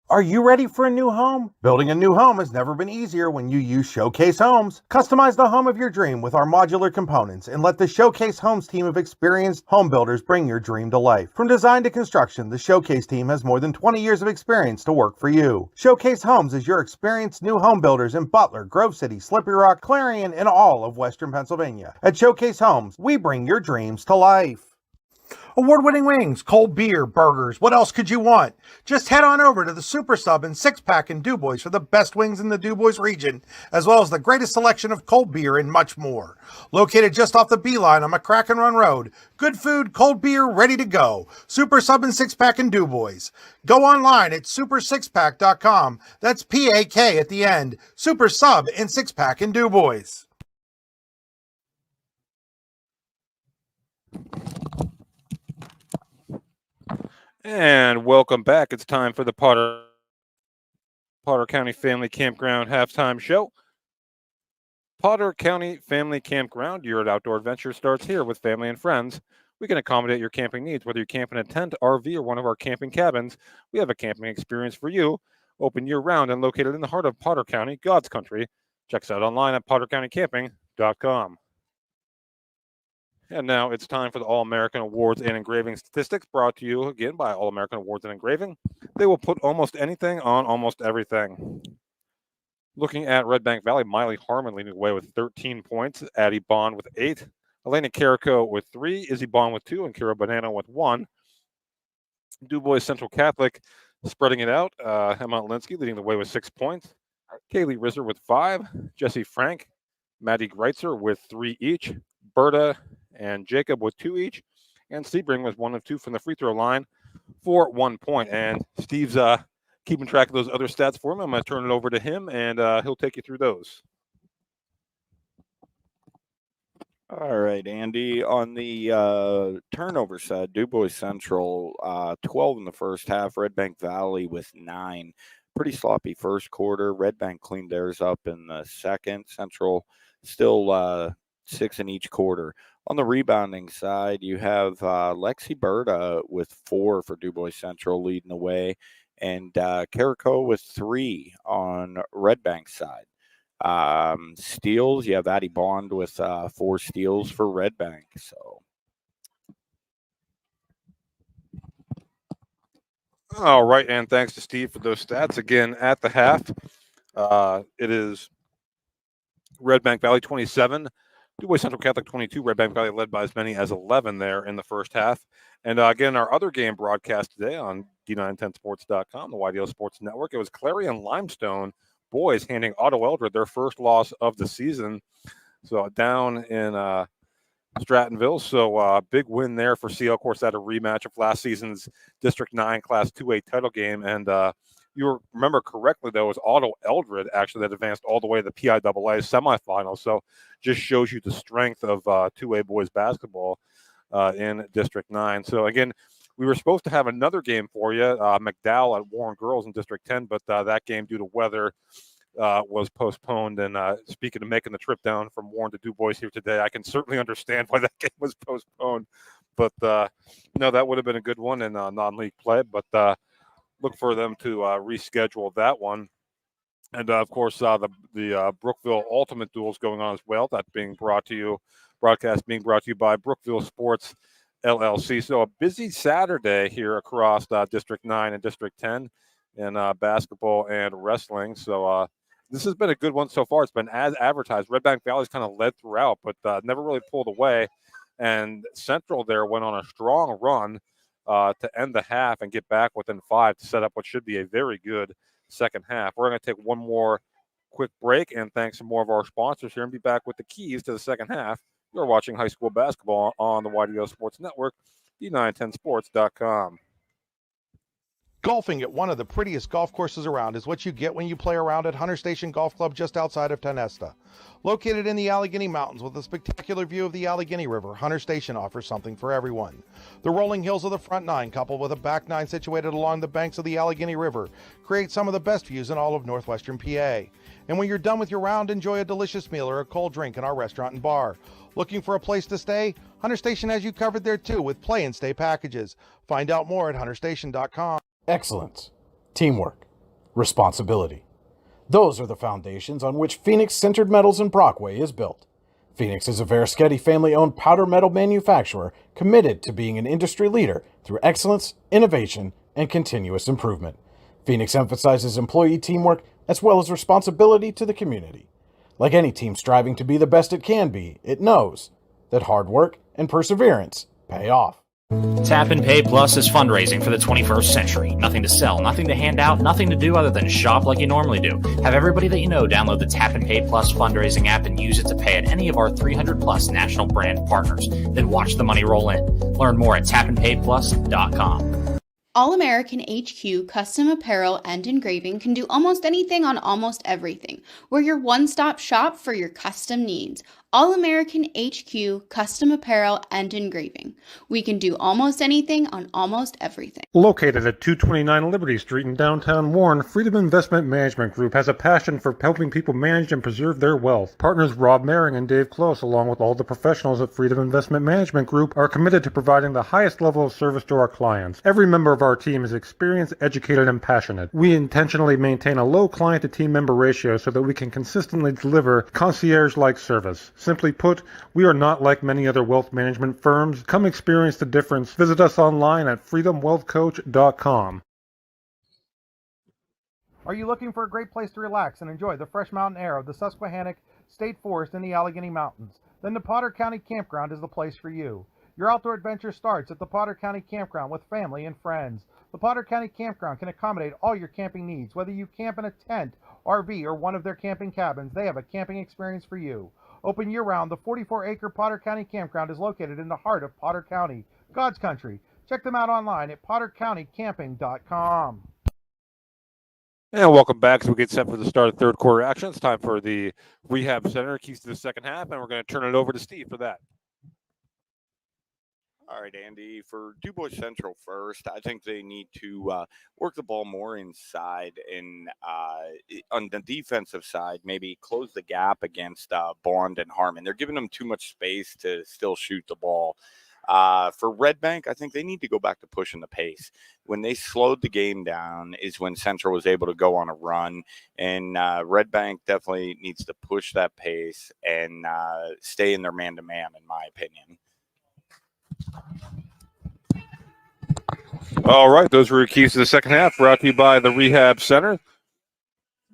Are you ready for a new home? Building a new home has never been easier when you use Showcase Homes. Customize the home of your dream with our modular components and let the Showcase Homes team of experienced home builders bring your dream to life. From design to construction, the Showcase team has more than 20 years of experience to work for you. Showcase Homes is your experienced new home builders in Butler, Grove City, Slippery Rock, Clarion, and all of Western Pennsylvania. At Showcase Homes, we bring your dreams to life. Award-winning wings, cold beer, burgers. What else could you want? Just head on over to the Super Sub and 6-pack in DuBois for the best wings in the DuBois region, as well as the greatest selection of cold beer and much more. Located just off the Beeline on McCracken Run Road. Good food, cold beer, ready to go. Super Sub and 6-pack in DuBois. Go online at super6pack.com. That's P-A-K at the end. Super Sub and 6-pack in DuBois. And welcome back. It's time for the Potter County Family Campground halftime show. Potter County Family Campground, your outdoor adventure starts here with family and friends. We can accommodate your camping needs, whether you camp in a tent, RV, or one of our camping cabins. We have a camping experience for you. Open year-round and located in the heart of Potter County, God's country. Check us out online at pottercountycamping.com. And now it's time for the All-American Awards and Engraving Statistics, brought to you again by All-American Awards and Engraving. They will put almost anything on almost everything. Looking at Redbank Valley, Miley Harmon leading the way with 13 points, Addie Bond with 8, Elena Carrico with 3, Izzy Bond with 2, and Kira Banana with 1. DuBois Central Catholic spreading it out, Emma Linsky leading the way with 6 points, Kaylee Risser with 5, Jesse Frank, Maddie Greitzer with 3 each, Berta and Jacob with 2 each, and Sebring was 1 of 2 from the free throw line for 1 point. And Steve's keeping track of those other stats for him. I'm going to turn it over to him, and he'll take you through those. All right, Andy. On the turnover side, DuBois Central 12 in the first half. Redbank Valley with 9. Pretty sloppy first quarter. Redbank cleaned theirs up in the second. Central still 6 in each quarter. On the rebounding side, you have Lexi Berta with 4 for DuBois Central leading the way, and Carrico with 3 on Redbank's side. Steals, you have Addie Bond with 4 steals for Redbank. So, all right, and thanks to Steve for those stats. Again, at the half, it is Redbank Valley 27, DuBois Central Catholic 22. Redbank Valley led by as many as 11 there in the first half. And again, our other game broadcast today on D910sports.com, the YDO Sports Network. It was Clarion Limestone boys handing Otto Eldred their first loss of the season. So down in Strattonville. So big win there for CL. Of course, that a rematch of last season's District 9 Class 2A title game. And you remember correctly, though, it was Otto Eldred actually that advanced all the way to the PIAA semifinals. So just shows you the strength of 2A boys basketball in District 9. So again, we were supposed to have another game for you, McDowell at Warren Girls in District 10, but that game due to weather was postponed. And speaking of making the trip down from Warren to DuBois here today, I can certainly understand why that game was postponed. But no, that would have been a good one in non-league play. But look for them to reschedule that one. And of course, the Brookville Ultimate Duels going on as well. That's being broadcast being brought to you by Brookville Sports LLC. So a busy Saturday here across District 9 and District 10 in basketball and wrestling. So this has been a good one so far. It's been as advertised. Redbank Valley's kind of led throughout, but never really pulled away. And Central there went on a strong run to end the half and get back within 5 to set up what should be a very good second half. We're going to take one more quick break and thank some more of our sponsors here and be back with the keys to the second half. You're watching high school basketball on the YDO Sports Network, D910sports.com. Golfing at one of the prettiest golf courses around is what you get when you play around at Hunter Station Golf Club just outside of Tonesta. Located in the Allegheny Mountains with a spectacular view of the Allegheny River, Hunter Station offers something for everyone. The rolling hills of the front nine, coupled with a back nine situated along the banks of the Allegheny River, create some of the best views in all of northwestern PA. And when you're done with your round, enjoy a delicious meal or a cold drink in our restaurant and bar. Looking for a place to stay? Hunter Station has you covered there too with play and stay packages. Find out more at hunterstation.com. Excellence, teamwork, responsibility. Those are the foundations on which Phoenix Sintered Metals in Brockway is built. Phoenix is a Verischetti family-owned powder metal manufacturer committed to being an industry leader through excellence, innovation, and continuous improvement. Phoenix emphasizes employee teamwork as well as responsibility to the community. Like any team striving to be the best it can be, it knows that hard work and perseverance pay off. Tap and Pay Plus is fundraising for the 21st century. Nothing to sell, nothing to hand out, nothing to do other than shop like you normally do. Have everybody that you know download the Tap and Pay Plus fundraising app and use it to pay at any of our 300 plus national brand partners. Then watch the money roll in. Learn more at tapandpayplus.com. All American HQ custom apparel and engraving can do almost anything on almost everything. We're your one-stop shop for your custom needs. All American HQ custom apparel and engraving. We can do almost anything on almost everything. Located at 229 Liberty Street in downtown Warren, Freedom Investment Management Group has a passion for helping people manage and preserve their wealth. Partners Rob Maring and Dave Close, along with all the professionals at Freedom Investment Management Group, are committed to providing the highest level of service to our clients. Every member of our team is experienced, educated, and passionate. We intentionally maintain a low client-to-team member ratio so that we can consistently deliver concierge-like service. Simply put, we are not like many other wealth management firms. Come experience the difference. Visit us online at freedomwealthcoach.com. Are you looking for a great place to relax and enjoy the fresh mountain air of the Susquehannock State Forest in the Allegheny Mountains? Then the Potter County Campground is the place for you. Your outdoor adventure starts at the Potter County Campground with family and friends. The Potter County Campground can accommodate all your camping needs. Whether you camp in a tent, RV, or one of their camping cabins, they have a camping experience for you. Open year-round, the 44-acre Potter County Campground is located in the heart of Potter County, God's country. Check them out online at pottercountycamping.com. And welcome back as we get set for the start of third quarter action. It's time for the Rehab Center, keys to the second half, and we're going to turn it over to Steve for that. All right, Andy, for DuBois Central first, I think they need to work the ball more inside and on the defensive side, maybe close the gap against Bond and Harmon. They're giving them too much space to still shoot the ball. For Redbank, I think they need to go back to pushing the pace. When they slowed the game down is when Central was able to go on a run, and Redbank definitely needs to push that pace and stay in their man-to-man, in my opinion. All right, those were your keys to the second half, brought to you by the Rehab Center.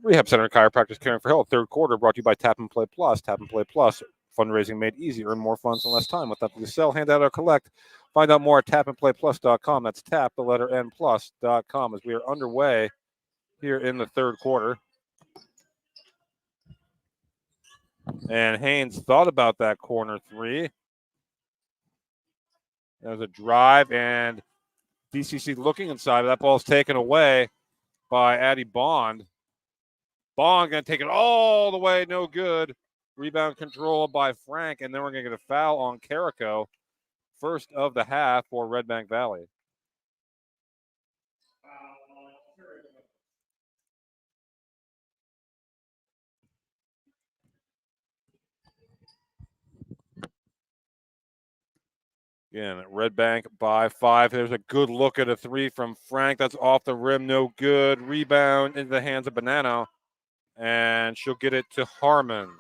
Rehab Center Chiropractic Caring for Health, third quarter, brought to you by Tap and Play Plus. Tap and Play Plus, fundraising made easy. Earn more funds in less time with nothing to sell, hand out, or collect. Find out more at tapandplayplus.com. That's tap, the letter N, plus.com, as we are underway here in the third quarter. And Haynes thought about that corner three. There's a drive, and DCC looking inside. That ball's taken away by Addie Bond. Bond going to take it all the way, no good. Rebound control by Frank, and then we're going to get a foul on Carrico. First of the half for Redbank Valley. Again, Redbank by 5. There's a good look at a three from Frank. That's off the rim, no good. Rebound into the hands of Banana, and she'll get it to Harmon.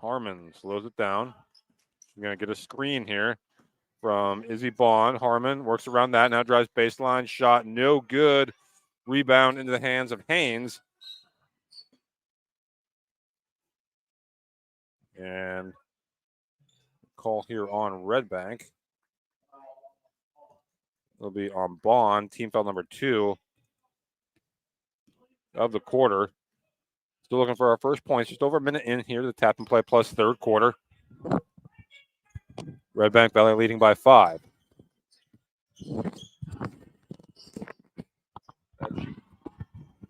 Harmon slows it down. We're going to get a screen here from Izzy Bond. Harmon works around that, now drives baseline, shot no good. Rebound into the hands of Haynes. And call here on Redbank. It'll be on Bond, team foul number 2 of the quarter. Still looking for our first points. Just over a minute in here, the tap and play plus third quarter. Redbank Valley leading by 5.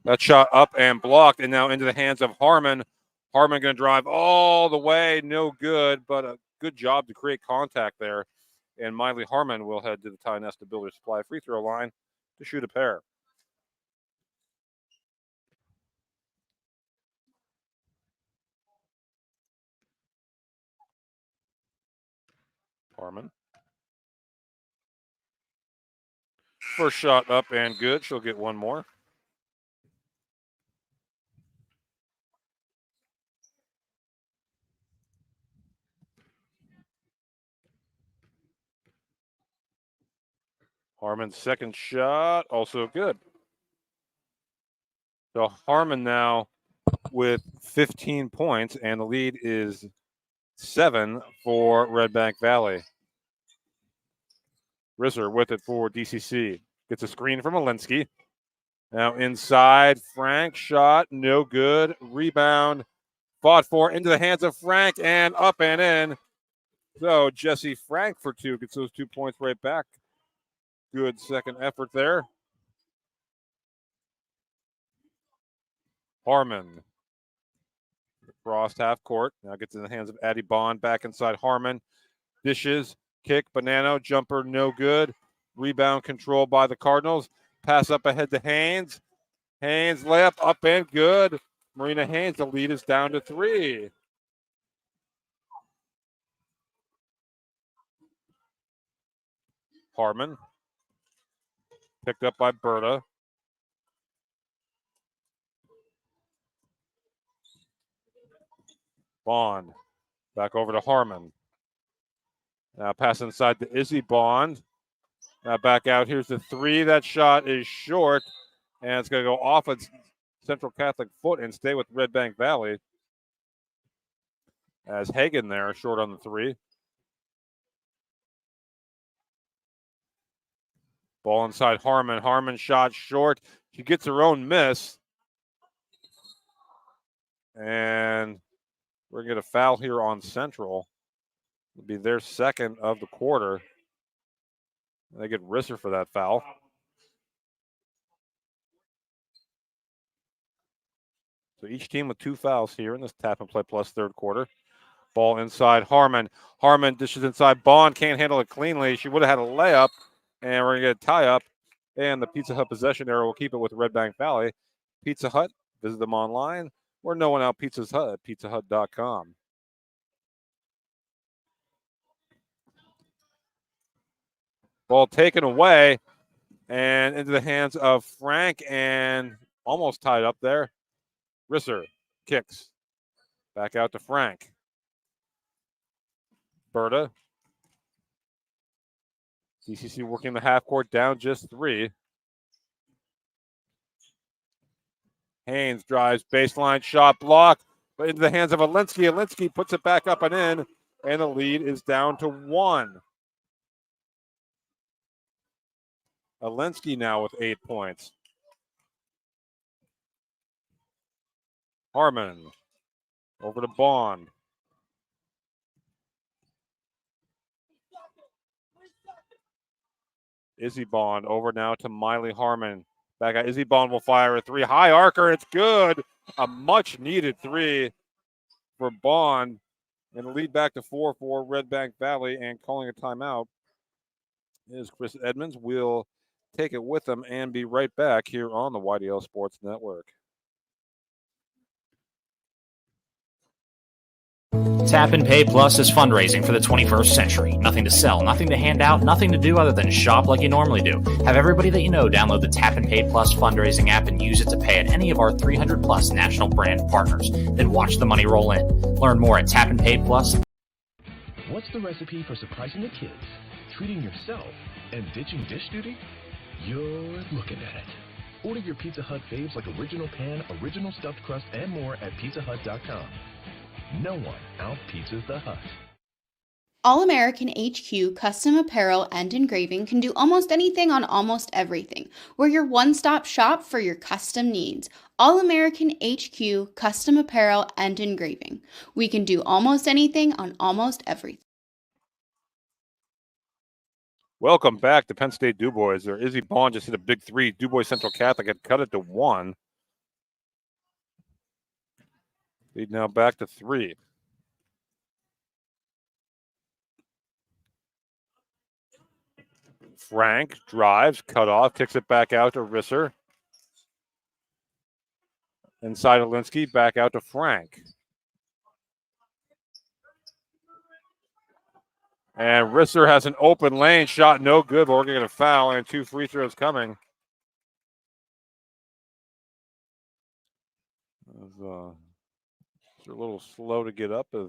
That shot up and blocked, and now into the hands of Harmon. Harmon going to drive all the way, no good, but a good job to create contact there. And Miley Harmon will head to the Ty Nesta Builder Supply free throw line to shoot a pair. Harmon. First shot up and good. She'll get one more. Harmon's second shot, also good. So Harmon now with 15 points, and the lead is 7 for Redbank Valley. Risser with it for DCC. Gets a screen from Alinsky. Now inside, Frank, shot, no good. Rebound, fought for, into the hands of Frank, and up and in. So Jesse Frank for 2 gets those 2 points right back. Good second effort there. Harmon. Crossed half court. Now gets in the hands of Addie Bond. Back inside Harmon. Dishes, kick, Banana, jumper, no good. Rebound control by the Cardinals. Pass up ahead to Haynes. Haynes layup up and good. Marina Haynes, the lead is down to 3. Harmon. Picked up by Berta. Bond. Back over to Harmon. Now pass inside to Izzy Bond. Now back out. Here's the 3. That shot is short. And it's going to go off its Central Catholic foot and stay with Redbank Valley. As Hagen there, short on the 3. Ball inside Harmon. Harmon shot short. She gets her own miss. And we're going to get a foul here on Central. It'll be their second of the quarter. They get Risser for that foul. So each team with 2 fouls here in this tap and play plus third quarter. Ball inside Harmon. Harmon dishes inside. Bond can't handle it cleanly. She would have had a layup. And we're going to get a tie up. And the Pizza Hut possession arrow will keep it with Redbank Valley. Pizza Hut, visit them online. Or no one out Pizza's Hut at pizzahut.com. Ball taken away and into the hands of Frank and almost tied up there. Risser kicks. Back out to Frank. Berta. DCC working the half court down just 3. Haynes drives baseline shot block, but into the hands of Alinsky. Alinsky puts it back up and in, and the lead is down to 1. Alensky now with 8 points. Harmon over to Bond. Izzy Bond over now to Miley Harmon. Back at Izzy Bond will fire a 3. High arcer. It's good. A much needed 3 for Bond. And the lead back to 4 for Redbank Valley. And calling a timeout is Chris Edmonds. We'll take it with them and be right back here on the YDL Sports Network. Tap and Pay Plus is fundraising for the 21st century. Nothing to sell, nothing to hand out, nothing to do other than shop like you normally do. Have everybody that you know download the Tap and Pay Plus fundraising app and use it to pay at any of our 300 plus national brand partners. Then watch the money roll in. Learn more at Tap and Pay Plus. What's the recipe for surprising the kids, treating yourself, and ditching dish duty? You're looking at it. Order your Pizza Hut faves like original pan, original stuffed crust, and more at pizzahut.com. No one out-pizzas the Hut. All American HQ Custom Apparel and Engraving can do almost anything on almost everything. We're your one-stop shop for your custom needs. All American HQ Custom Apparel and Engraving. We can do almost anything on almost everything. Welcome back to Penn State DuBois. There, Izzy Bond just hit a big 3. DuBois Central Catholic had cut it to 1. Lead now back to 3. Frank drives, cut off, kicks it back out to Risser. Inside Alinsky, back out to Frank. And Risser has an open lane shot, no good, but we're going to get a foul and 2 free throws coming. They're a little slow to get up as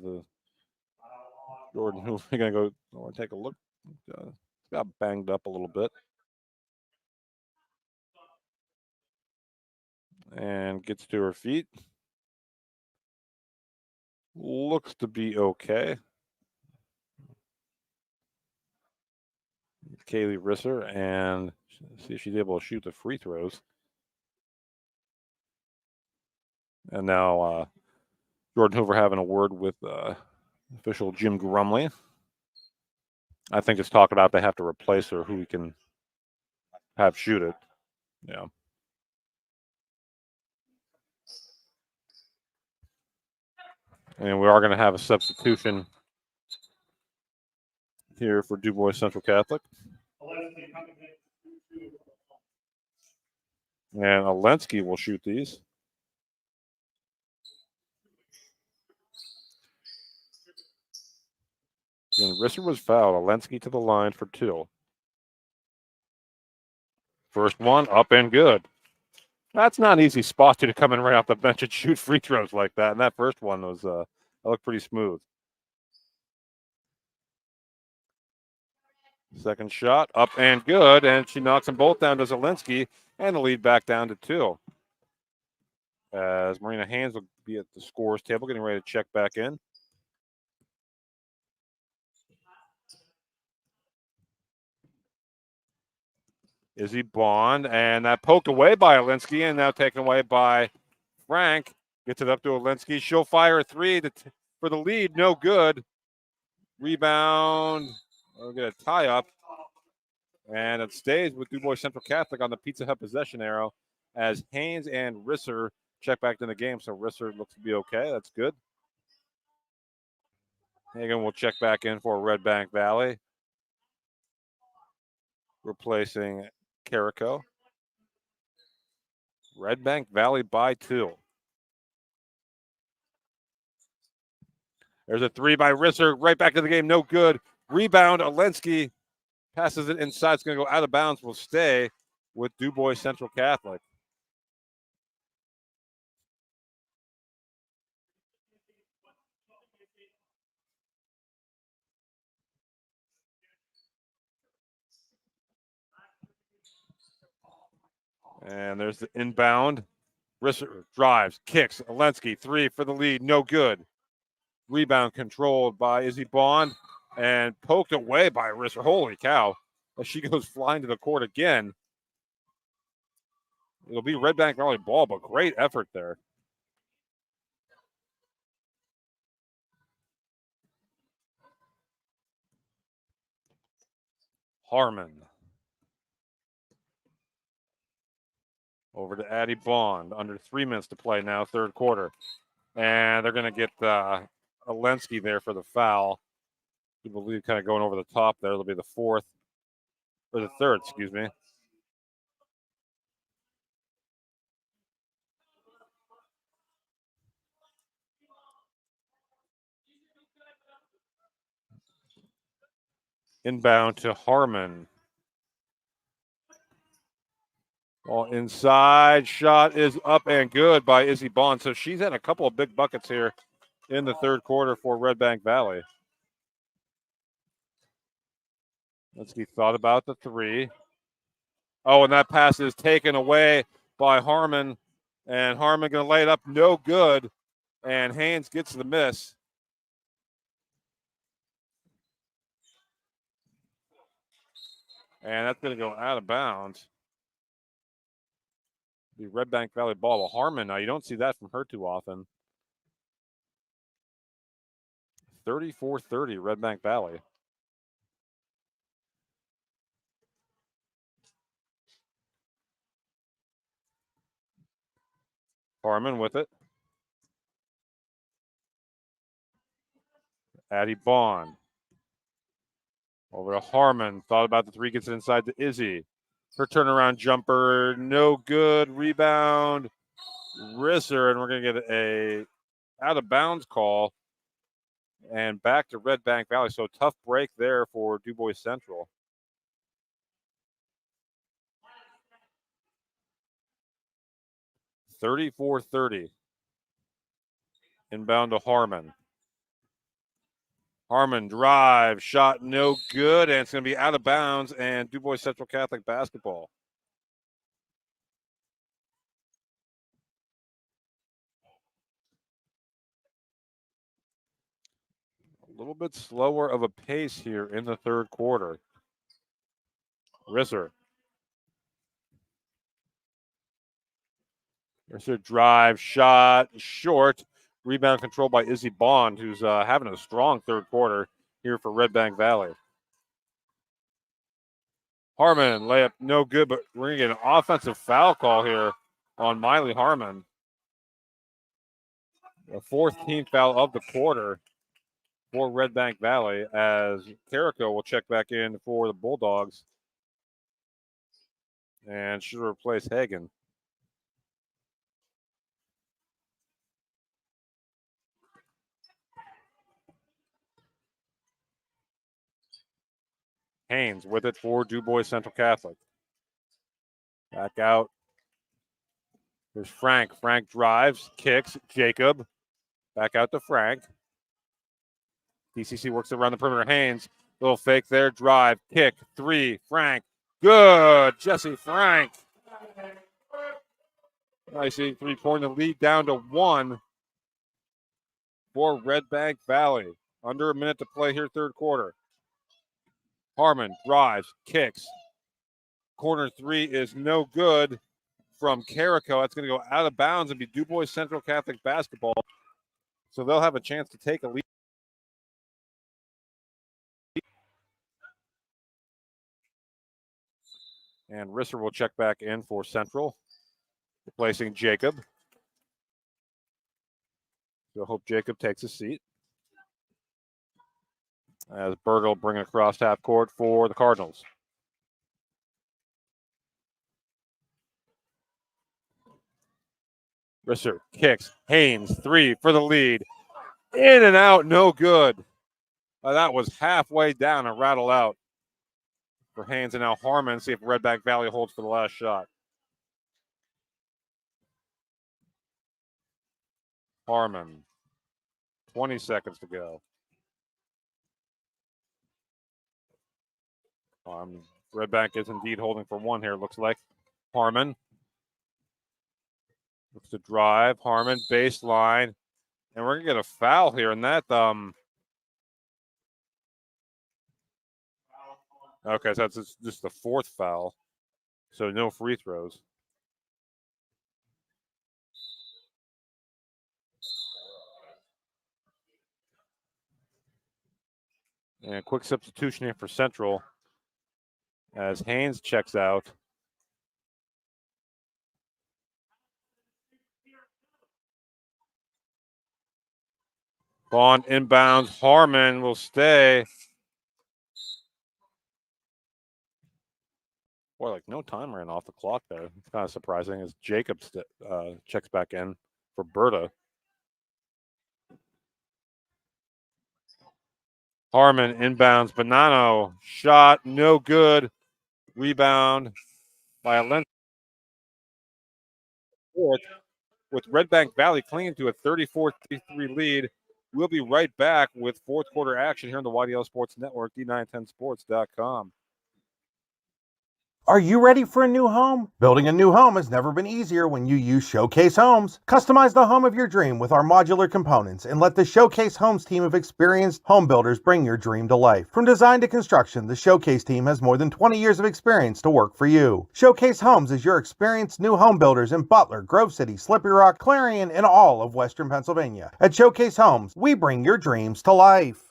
Jordan who's going to go take a look. Got banged up a little bit. And gets to her feet. Looks to be okay. Kaylee Risser, and see if she's able to shoot the free throws. And now Jordan Hoover having a word with official Jim Grumley. I think it's talk about they have to replace her, who we can have shoot it. Yeah. And we are going to have a substitution here for DuBois Central Catholic. And Alensky will shoot these. And Risser was fouled. Alensky to the line for 2. First one, up and good. That's not an easy spot to come in right off the bench and shoot free throws like that. And that first one was that looked pretty smooth. Second shot, up and good. And she knocks them both down to Zelensky. And the lead back down to 2. As Marina Haynes will be at the scores table, getting ready to check back in. Izzy Bond, and that poked away by Alinsky, and now taken away by Frank. Gets it up to Alinsky. She'll fire a 3 for the lead. No good. Rebound. We'll get a tie-up. And it stays with DuBois Central Catholic on the Pizza Hut possession arrow as Haynes and Risser check back in the game. So Risser looks to be okay. That's good. Hagan will check back in for Redbank Valley, replacing Carrico. Redbank Valley by 2. There's a 3 by Risser. Right back to the game. No good. Rebound. Alensky passes it inside. It's going to go out of bounds. Will stay with DuBois Central Catholic. And there's the inbound. Risser drives, kicks. Alensky, 3 for the lead. No good. Rebound controlled by Izzy Bond and poked away by Risser. Holy cow. As she goes flying to the court again. It'll be Redbank Valley ball, but great effort there. Harmon. Over to Addie Bond. Under 3 minutes to play now, third quarter. And they're going to get Alensky there for the foul. I believe kind of going over the top there. It'll be the third, excuse me. Inbound to Harmon. Well, inside shot is up and good by Izzy Bond. So she's had a couple of big buckets here in the third quarter for Redbank Valley. Lensky thought about the three. Oh, and that pass is taken away by Harmon. And Harmon going to lay it up, no good. And Haynes gets the miss. And that's going to go out of bounds. The Redbank Valley ball. Well, Harmon, now you don't see that from her too often. 34-30, Redbank Valley. Harmon with it. Addie Bond. Over to Harmon. Thought about the three, gets it inside to Izzy. Her turnaround jumper, no good. Rebound, Risser, and we're going to get a out of bounds call. And back to Redbank Valley. So tough break there for DuBois Central. (34-30). Inbound to Harmon. Harmon drive, shot no good, and it's going to be out of bounds, and DuBois Central Catholic basketball. A little bit slower of a pace here in the third quarter. Risser drive, shot, short. Rebound controlled by Izzy Bond, who's having a strong third quarter here for Redbank Valley. Harmon, layup no good, but we're going to get an offensive foul call here on Miley Harmon. The 14th foul of the quarter for Redbank Valley, as Carrico will check back in for the Bulldogs. And should replace Hagen. Haynes with it for DuBois Central Catholic. Back out. There's Frank. Frank drives, kicks. Jacob. Back out to Frank. DCC works around the perimeter. Haynes. Little fake there. Drive, kick, three. Frank. Good. Jesse Frank. Nice 3-point lead down to one for Redbank Valley. Under a minute to play here, third quarter. Harmon drives, kicks. Corner three is no good from Carrico. That's going to go out of bounds and be DuBois Central Catholic basketball. So they'll have a chance to take a lead. And Risser will check back in for Central, replacing Jacob. So I hope Jacob takes a seat. As Berger will bring it across half court for the Cardinals. Risser kicks. Haynes, three for the lead. In and out, no good. That was halfway down and rattled out for Haynes. And now Harmon, see if Redbank Valley holds for the last shot. Harmon, 20 seconds to go. Redbank is indeed holding for one here, looks like. Harmon looks to drive. Harmon, baseline. And we're going to get a foul here. And that, okay, so that's just the fourth foul. So no free throws. And a quick substitution here for Central as Haynes checks out. Bond inbounds. Harmon will stay. Boy, like no time ran off the clock there. It's kind of surprising as Jacob checks back in for Berta. Harmon inbounds. Bonanno shot, no good. Rebound by Alent. With Redbank Valley clinging to a 34-33 lead. We'll be right back with fourth quarter action here on the YDL Sports Network, D910sports.com. Are you ready for a new home? Building a new home has never been easier when you use Showcase Homes. Customize the home of your dream with our modular components and let the Showcase Homes team of experienced home builders bring your dream to life. From design to construction, the Showcase team has more than 20 years of experience to work for you. Showcase Homes is your experienced new home builders in Butler, Grove City, Slippery Rock, Clarion, and all of Western Pennsylvania. At Showcase Homes, we bring your dreams to life.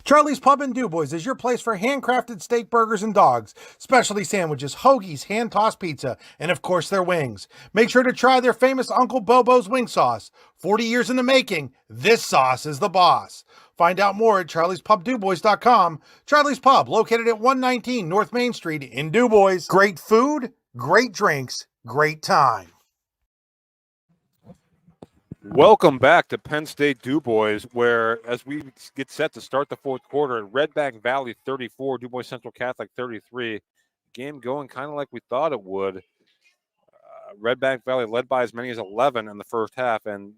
Charlie's Pub in DuBois is your place for handcrafted steak burgers and dogs, specialty sandwiches, hoagies, hand-tossed pizza, and of course their wings. Make sure to try their famous Uncle Bobo's wing sauce. 40 years in the making, this sauce is the boss. Find out more at charliespubdubois.com. Charlie's Pub, located at 119 North Main Street in DuBois. Great food, great drinks, great time. Welcome back to Penn State DuBois, where as we get set to start the fourth quarter, Redbank Valley 34, DuBois Central Catholic 33. Game going kind of like we thought it would. Redbank Valley led by as many as 11 in the first half, and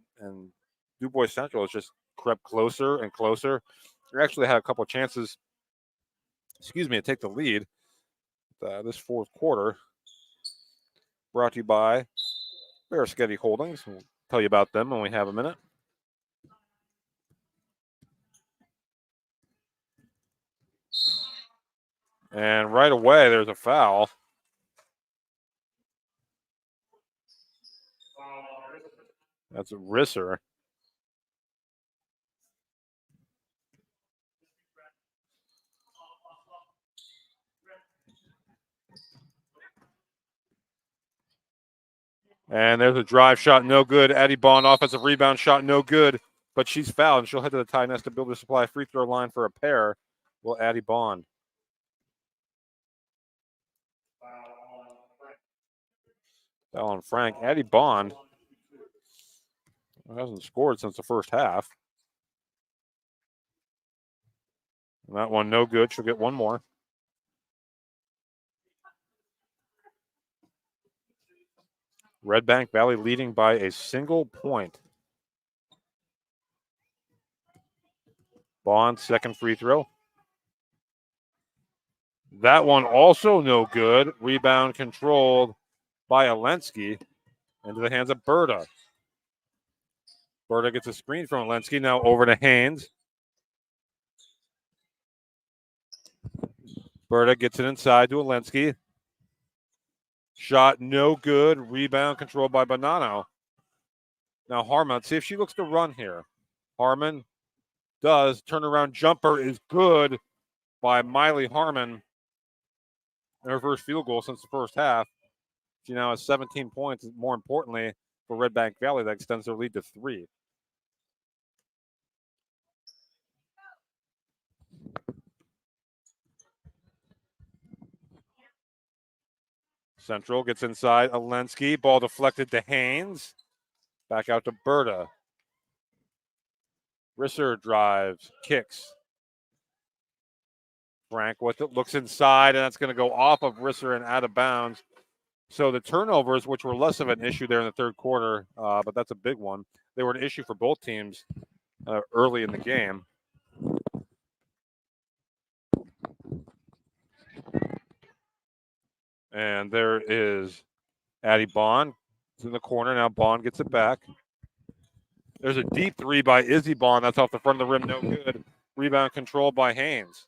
DuBois Central has just crept closer and closer. We actually had a couple of chances, to take the lead this fourth quarter. Brought to you by Bearsketty Holdings. We'll tell you about them when we have a minute. And right away, there's a foul. That's a Risser. And there's a drive shot, no good. Addie Bond, offensive rebound shot, no good. But she's fouled, and she'll head to the Tie Nesta Builder Supply free throw line for a pair. Will Addie Bond. Foul on Frank. Addie Bond hasn't scored since the first half. And that one, no good. She'll get one more. Redbank Valley leading by a single point. Bond, second free throw. That one also no good. Rebound controlled by Alensky into the hands of Berta. Berta gets a screen from Alensky. Now over to Haynes. Berta gets it inside to Alensky. Shot no good. Rebound controlled by Bonanno. Now Harmon, let's see if she looks to run here. Harmon does. Turnaround jumper is good by Miley Harmon. Her first field goal since the first half. She now has 17 points. More importantly, for Redbank Valley, that extends their lead to 3. Central gets inside. Alensky. Ball deflected to Haynes. Back out to Berta. Risser drives. Kicks. Frank with it. Looks inside, and that's going to go off of Risser and out of bounds. So the turnovers, which were less of an issue there in the third quarter, but that's a big one. They were an issue for both teams early in the game. And there is Addie Bond. It's in the corner. Now Bond gets it back. There's a deep three by Izzy Bond. That's off the front of the rim. No good. Rebound controlled by Haynes.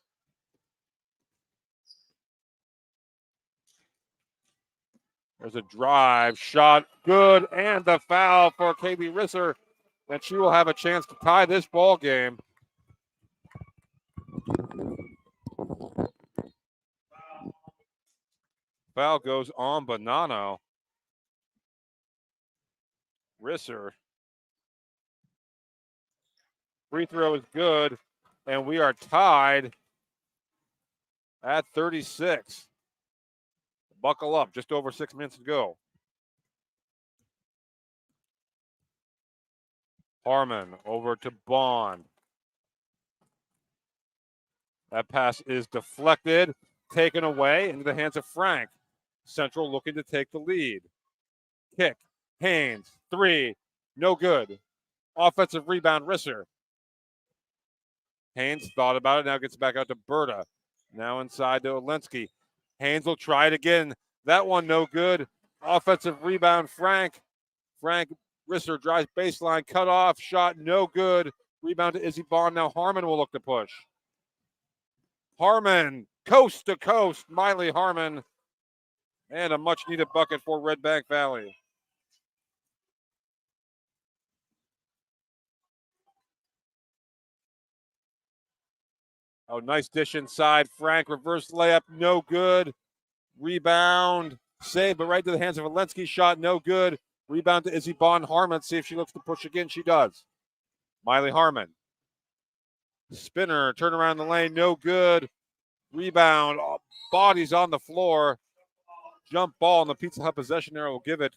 There's a drive. Shot good. And the foul for KB Risser. And she will have a chance to tie this ball game. Foul goes on Bonanno. Risser. Free throw is good, and we are tied at 36. Buckle up, just over 6 minutes to go. Harmon over to Bond. That pass is deflected, taken away into the hands of Frank. Central looking to take the lead. Kick, Haynes, three, no good. Offensive rebound, Risser. Haynes thought about it, now gets back out to Berta. Now inside to Olinsky. Haynes will try it again. That one no good. Offensive rebound, Frank. Risser drives baseline, cut off, shot no good. Rebound to Izzy Bond. Now Harmon will look to push. Harmon, coast to coast, Miley Harmon. And a much needed bucket for Redbank Valley. Oh, nice dish inside. Frank, reverse layup, no good. Rebound, save, but right to the hands of Olinsky. Shot, no good. Rebound to Izzy Bond. Harmon, see if she looks to push again. She does. Miley Harmon. Spinner, turn around the lane, no good. Rebound, bodies on the floor. Jump ball, and the Pizza Hut possession arrow will give it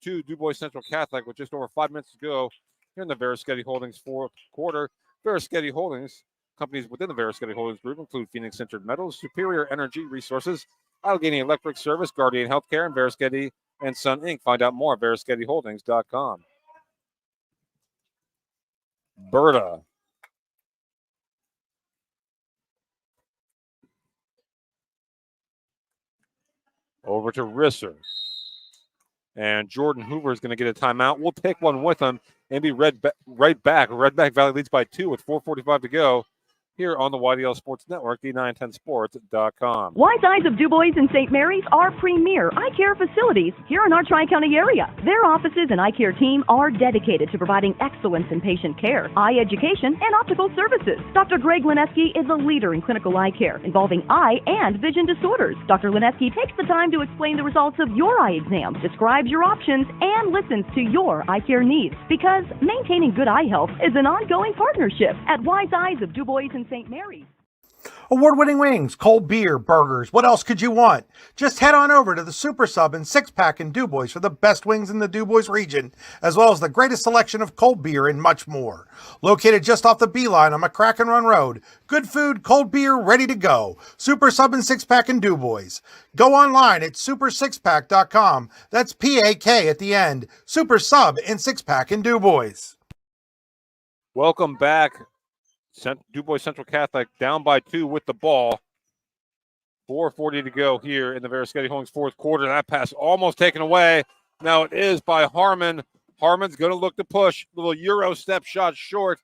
to DuBois Central Catholic with just over 5 minutes to go here in the Verischetti Holdings fourth quarter. Verischetti Holdings, companies within the Verischetti Holdings group include Phoenix Centered Metals, Superior Energy Resources, Allegheny Electric Service, Guardian Healthcare, and Verischetti and Son Inc. Find out more at VerischettiHoldings.com. Berta. Over to Risser. And Jordan Hoover is going to get a timeout. We'll take one with him and be right back. Redbank Valley leads by 2 with 4:45 to go here on the YDL Sports Network, D910sports.com. Wise Eyes of DuBois and St. Mary's are premier eye care facilities here in our Tri-County area. Their offices and eye care team are dedicated to providing excellence in patient care, eye education, and optical services. Dr. Greg Lineski is a leader in clinical eye care involving eye and vision disorders. Dr. Lineski takes the time to explain the results of your eye exam, describes your options, and listens to your eye care needs, because maintaining good eye health is an ongoing partnership at Wise Eyes of DuBois and St. Mary's. Award-winning wings, cold beer, burgers. What else could you want? Just head on over to the Super Sub and Six Pack in DuBois for the best wings in the DuBois region, as well as the greatest selection of cold beer and much more. Located just off the Beeline on McCracken Run Road. Good food, cold beer, ready to go. Super Sub and Six Pack in DuBois. Go online at supersixpack.com. That's P-A-K at the end. Super Sub and Six Pack in DuBois. Welcome back. DuBois Central Catholic down by 2 with the ball. 4:40 to go here in the Verischetti Holdings fourth quarter. That pass almost taken away. Now it is by Harmon. Harmon's going to look to push. Little Euro step shot short.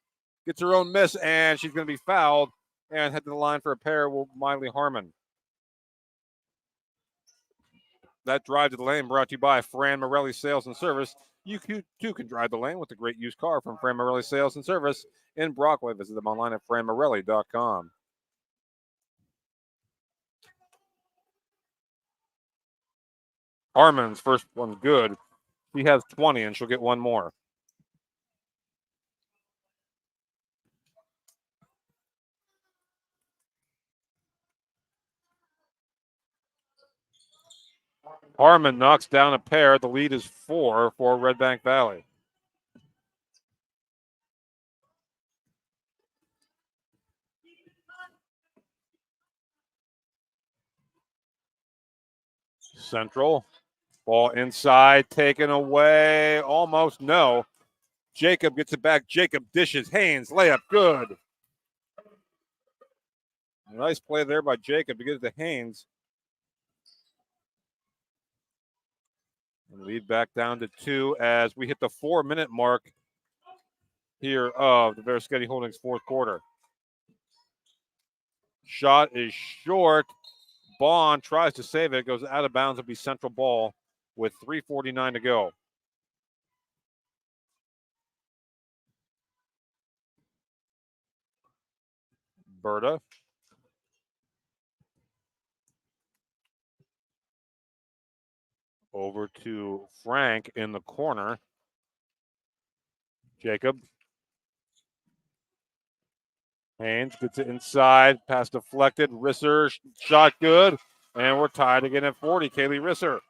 Gets her own miss, and she's going to be fouled and head to the line for a pair with Miley Harmon. That drive to the lane brought to you by Fran Morelli Sales and Service. You too can drive the lane with a great used car from Fran Morelli Sales and Service in Brockway. Visit them online at franmorelli.com. Harmon's first one's good. She has 20, and she'll get one more. Harmon knocks down a pair. The lead is 4 for Redbank Valley. Central. Ball inside, taken away. Almost no. Jacob gets it back. Jacob dishes. Haynes, layup, good. Nice play there by Jacob to get it to Haynes. And lead back down to 2 as we hit the 4-minute mark here of the Verischetti Holdings fourth quarter. Shot is short. Bond tries to save it. Goes out of bounds. It'll be Central ball with 3:49 to go. Berta. Over to Frank in the corner. Jacob. Haynes gets it inside. Pass deflected. Risser shot good. And we're tied again at 40. Kaylee Risser.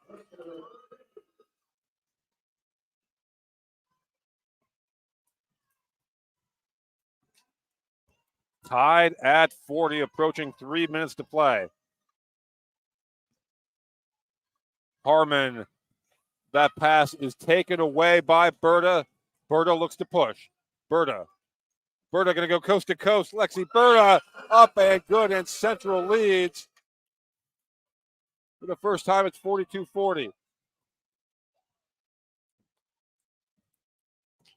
Tied at 40, approaching 3 minutes to play. Harmon. That pass is taken away by Berta. Berta looks to push. Berta going to go coast to coast. Lexi Berta up and good, and Central leads. For the first time, it's 42-40.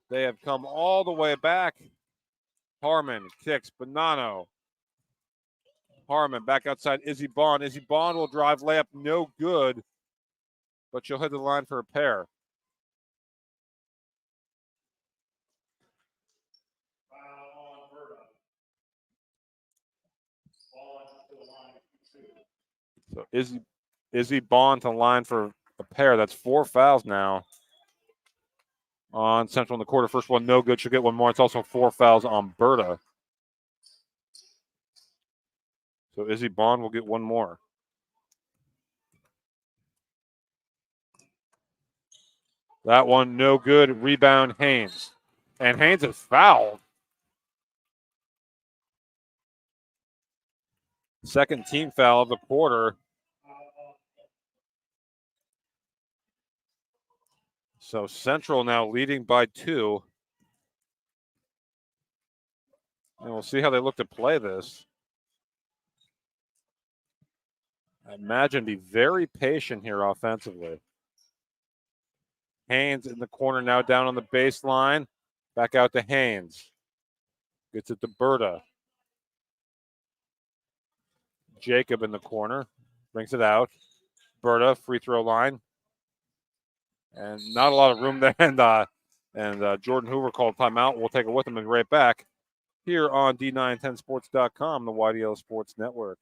They have come all the way back. Harmon kicks. Bonanno. Harmon back outside Izzy Bond. Izzy Bond will drive layup, no good, but she'll hit the line for a pair. So Izzy Bond to line for a pair. That's 4 fouls now on Central in the quarter. First one, no good. She'll get one more. It's also 4 fouls on Berta. So Izzy Bond will get one more. That one, no good. Rebound, Haynes. And Haynes is fouled. Second team foul of the quarter. So Central now leading by 2. And we'll see how they look to play this. I imagine be very patient here offensively. Haynes in the corner now down on the baseline. Back out to Haynes. Gets it to Berta. Jacob in the corner. Brings it out. Berta, free throw line. And not a lot of room there. And Jordan Hoover called timeout. We'll take it with him and be right back here on D910sports.com, the YDL Sports Network.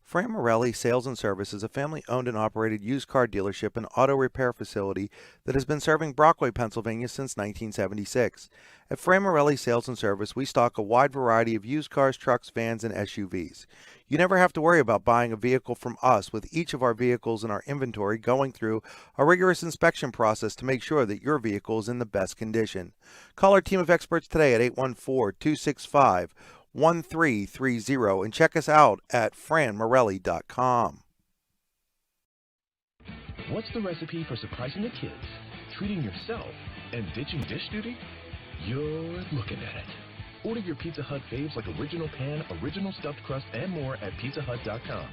Fran Morelli Sales and Service is a family-owned and operated used car dealership and auto repair facility that has been serving Brockway, Pennsylvania since 1976. At Fran Morelli Sales and Service, we stock a wide variety of used cars, trucks, vans, and SUVs. You never have to worry about buying a vehicle from us, with each of our vehicles in our inventory going through a rigorous inspection process to make sure that your vehicle is in the best condition. Call our team of experts today at 814-265-1330 and check us out at franmorelli.com. What's the recipe for surprising the kids, treating yourself, and ditching dish duty? You're looking at it. Order your Pizza Hut faves like original pan, original stuffed crust, and more at pizzahut.com.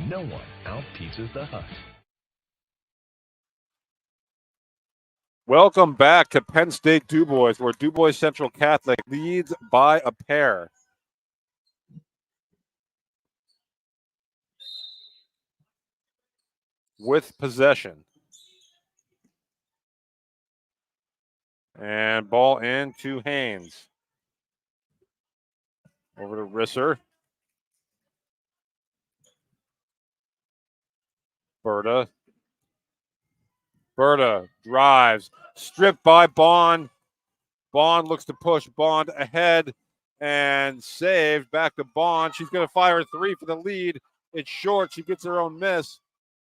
No one out-pizzas the Hut. Welcome back to Penn State DuBois, where DuBois Central Catholic leads by a pair. With possession. And ball in to Haynes. Over to Risser. Berta drives. Stripped by Bond. Bond looks to push. Bond ahead and saved. Back to Bond. She's going to fire a 3 for the lead. It's short. She gets her own miss.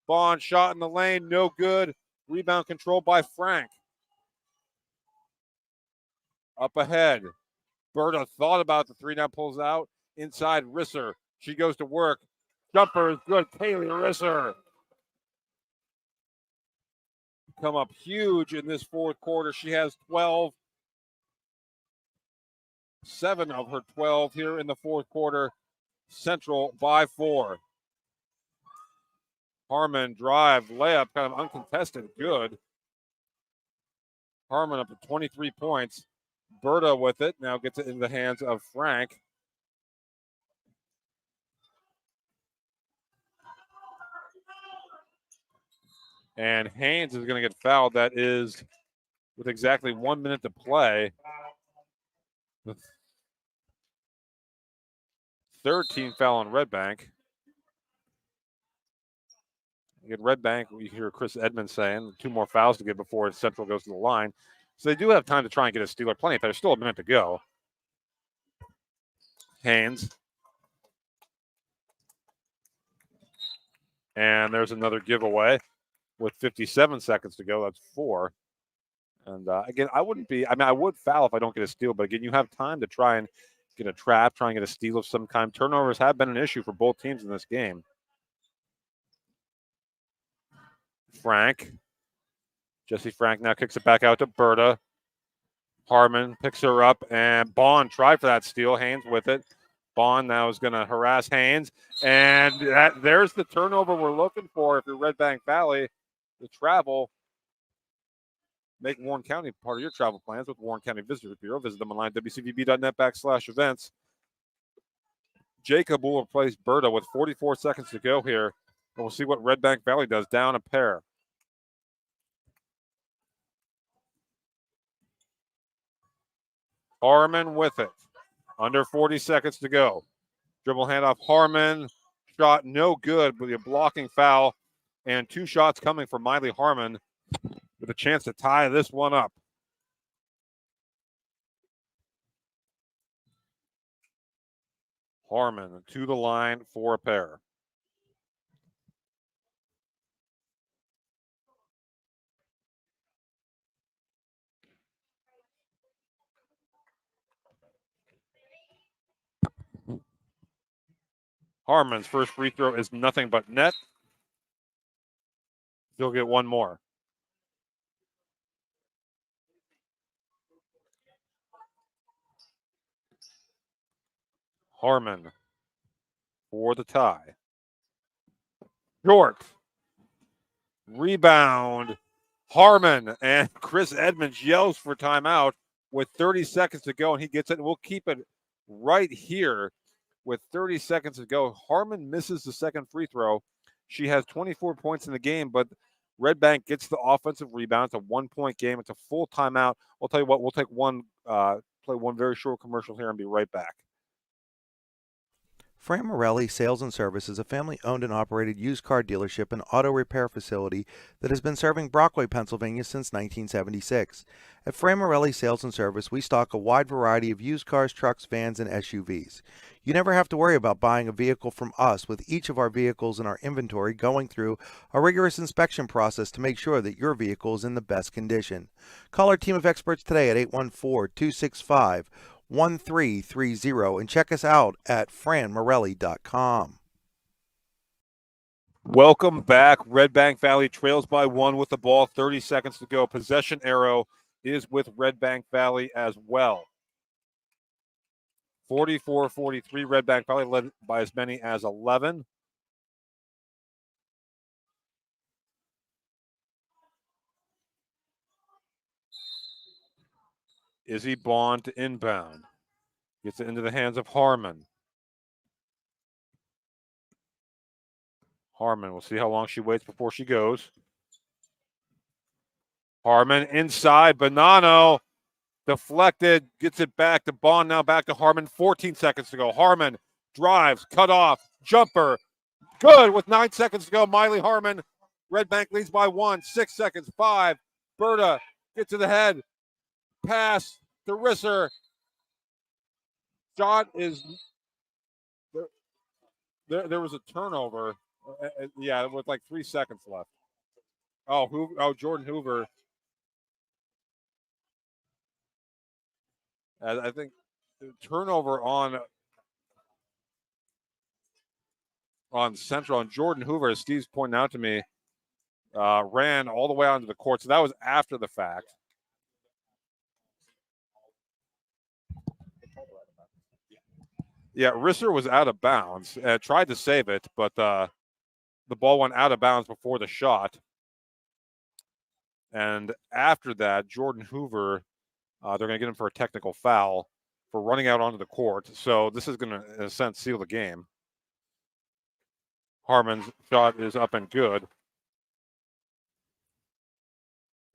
Bond shot in the lane. No good. Rebound controlled by Frank. Up ahead. Berta thought about the 3, now pulls out. Inside Risser. She goes to work. Jumper is good. Kaylee Risser. Come up huge in this fourth quarter. She has 12. 7 of her 12 here in the fourth quarter. Central by 4. Harmon drive, layup, kind of uncontested. Good. Harmon up to 23 points. Berta with it. Now gets it in the hands of Frank. And Haynes is going to get fouled. That is with exactly 1 minute to play. third team foul on Redbank. Again, Redbank, we hear Chris Edmonds saying 2 more fouls to get before Central goes to the line. So they do have time to try and get a steal or plenty. There's still a minute to go. Haynes. And there's another giveaway with 57 seconds to go. That's 4. And again, I would foul if I don't get a steal. But again, you have time to try and get a trap, try and get a steal of some kind. Turnovers have been an issue for both teams in this game. Frank. Jesse Frank now kicks it back out to Berta. Harmon picks her up, and Bond tried for that steal. Haynes with it. Bond now is going to harass Haynes, and there's the turnover we're looking for. If you're Redbank Valley, the travel, make Warren County part of your travel plans with Warren County Visitors Bureau. Visit them online, wcvb.net/events. Jacob will replace Berta with 44 seconds to go here, and we'll see what Redbank Valley does. Down a pair. Harmon with it. Under 40 seconds to go. Dribble handoff. Harmon. Shot no good with a blocking foul. And 2 shots coming from Miley Harmon with a chance to tie this one up. Harmon to the line for a pair. Harmon's first free throw is nothing but net. He'll get one more. Harmon for the tie. Short. Rebound. Harmon, and Chris Edmonds yells for timeout with 30 seconds to go, and he gets it. And we'll keep it right here with 30 seconds to go. Harmon misses the second free throw. She has 24 points in the game, but Redbank gets the offensive rebound. It's a 1-point game. It's a full timeout. I'll tell you what, we'll take play one very short commercial here and be right back. Fran Morelli Sales and Service is a family-owned and operated used car dealership and auto repair facility that has been serving Brockway, Pennsylvania since 1976. At Fran Morelli Sales and Service, we stock a wide variety of used cars, trucks, vans, and SUVs. You never have to worry about buying a vehicle from us, with each of our vehicles in our inventory going through a rigorous inspection process to make sure that your vehicle is in the best condition. Call our team of experts today at 814-265-1330 and check us out at franmorelli.com. Welcome back. Redbank Valley trails by 1 with the ball. 30 seconds to go. Possession arrow is with Redbank Valley as well. 44-43. Redbank Valley led by as many as 11. Izzy Bond to inbound. Gets it into the hands of Harmon. Harmon, we'll see how long she waits before she goes. Harmon inside. Bonanno deflected. Gets it back to Bond. Now back to Harmon. 14 seconds to go. Harmon drives. Cut off. Jumper. Good with 9 seconds to go. Miley Harmon. Redbank leads by 1. 6 seconds. 5. Berta gets to the head. Pass to Risser. Shot is there was a turnover. Yeah, with like 3 seconds left. Jordan Hoover. I think turnover on Central, and Jordan Hoover, as Steve's pointing out to me, ran all the way onto the court. So that was after the fact. Yeah, Risser was out of bounds. Tried to save it, but the ball went out of bounds before the shot. And after that, Jordan Hoover, they're going to get him for a technical foul for running out onto the court. So this is going to, in a sense, seal the game. Harmon's shot is up and good.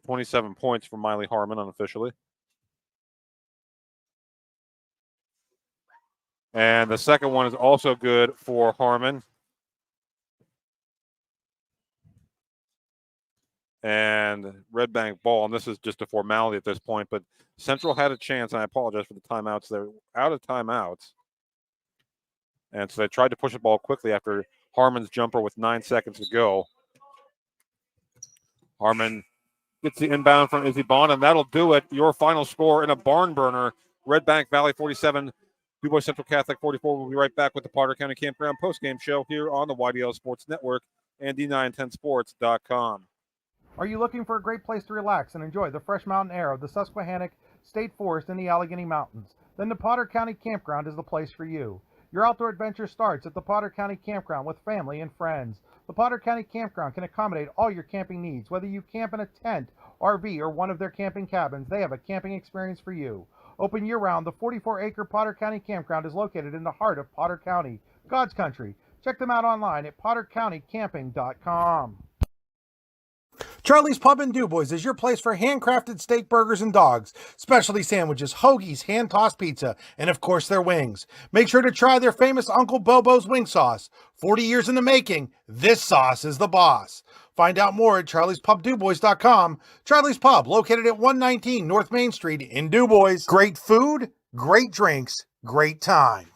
27 points for Miley Harmon unofficially. And the second one is also good for Harmon. And Redbank ball, and this is just a formality at this point, but Central had a chance, and I apologize for the timeouts. They're out of timeouts. And so they tried to push the ball quickly after Harmon's jumper with 9 seconds to go. Harmon gets the inbound from Izzy Bond, and that'll do it. Your final score in a barn burner. Redbank Valley 47, DuBois Central Catholic 44. We'll be right back with the Potter County Campground postgame show here on the YDL Sports Network and D910sports.com. Are you looking for a great place to relax and enjoy the fresh mountain air of the Susquehannock State Forest and the Allegheny Mountains? Then the Potter County Campground is the place for you. Your outdoor adventure starts at the Potter County Campground with family and friends. The Potter County Campground can accommodate all your camping needs. Whether you camp in a tent, RV, or one of their camping cabins, they have a camping experience for you. Open year-round, the 44-acre Potter County Campground is located in the heart of Potter County, God's country. Check them out online at pottercountycamping.com. Charlie's Pub in DuBois is your place for handcrafted steak burgers and dogs, specialty sandwiches, hoagies, hand-tossed pizza, and of course their wings. Make sure to try their famous Uncle Bobo's wing sauce. 40 years in the making, this sauce is the boss. Find out more at charliespubdubois.com. Charlie's Pub, located at 119 North Main Street in DuBois. Great food, great drinks, great time.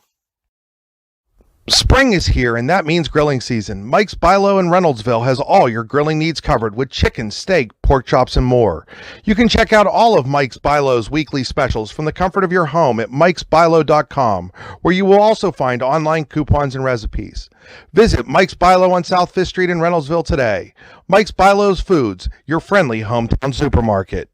Spring is here, and that means grilling season. Mike's Bilo in Reynoldsville has all your grilling needs covered with chicken, steak, pork chops, and more. You can check out all of Mike's Bilo's weekly specials from the comfort of your home at mikesbilo.com, where you will also find online coupons and recipes. Visit Mike's Bilo on South 5th Street in Reynoldsville today. Mike's Bilo's Foods, your friendly hometown supermarket.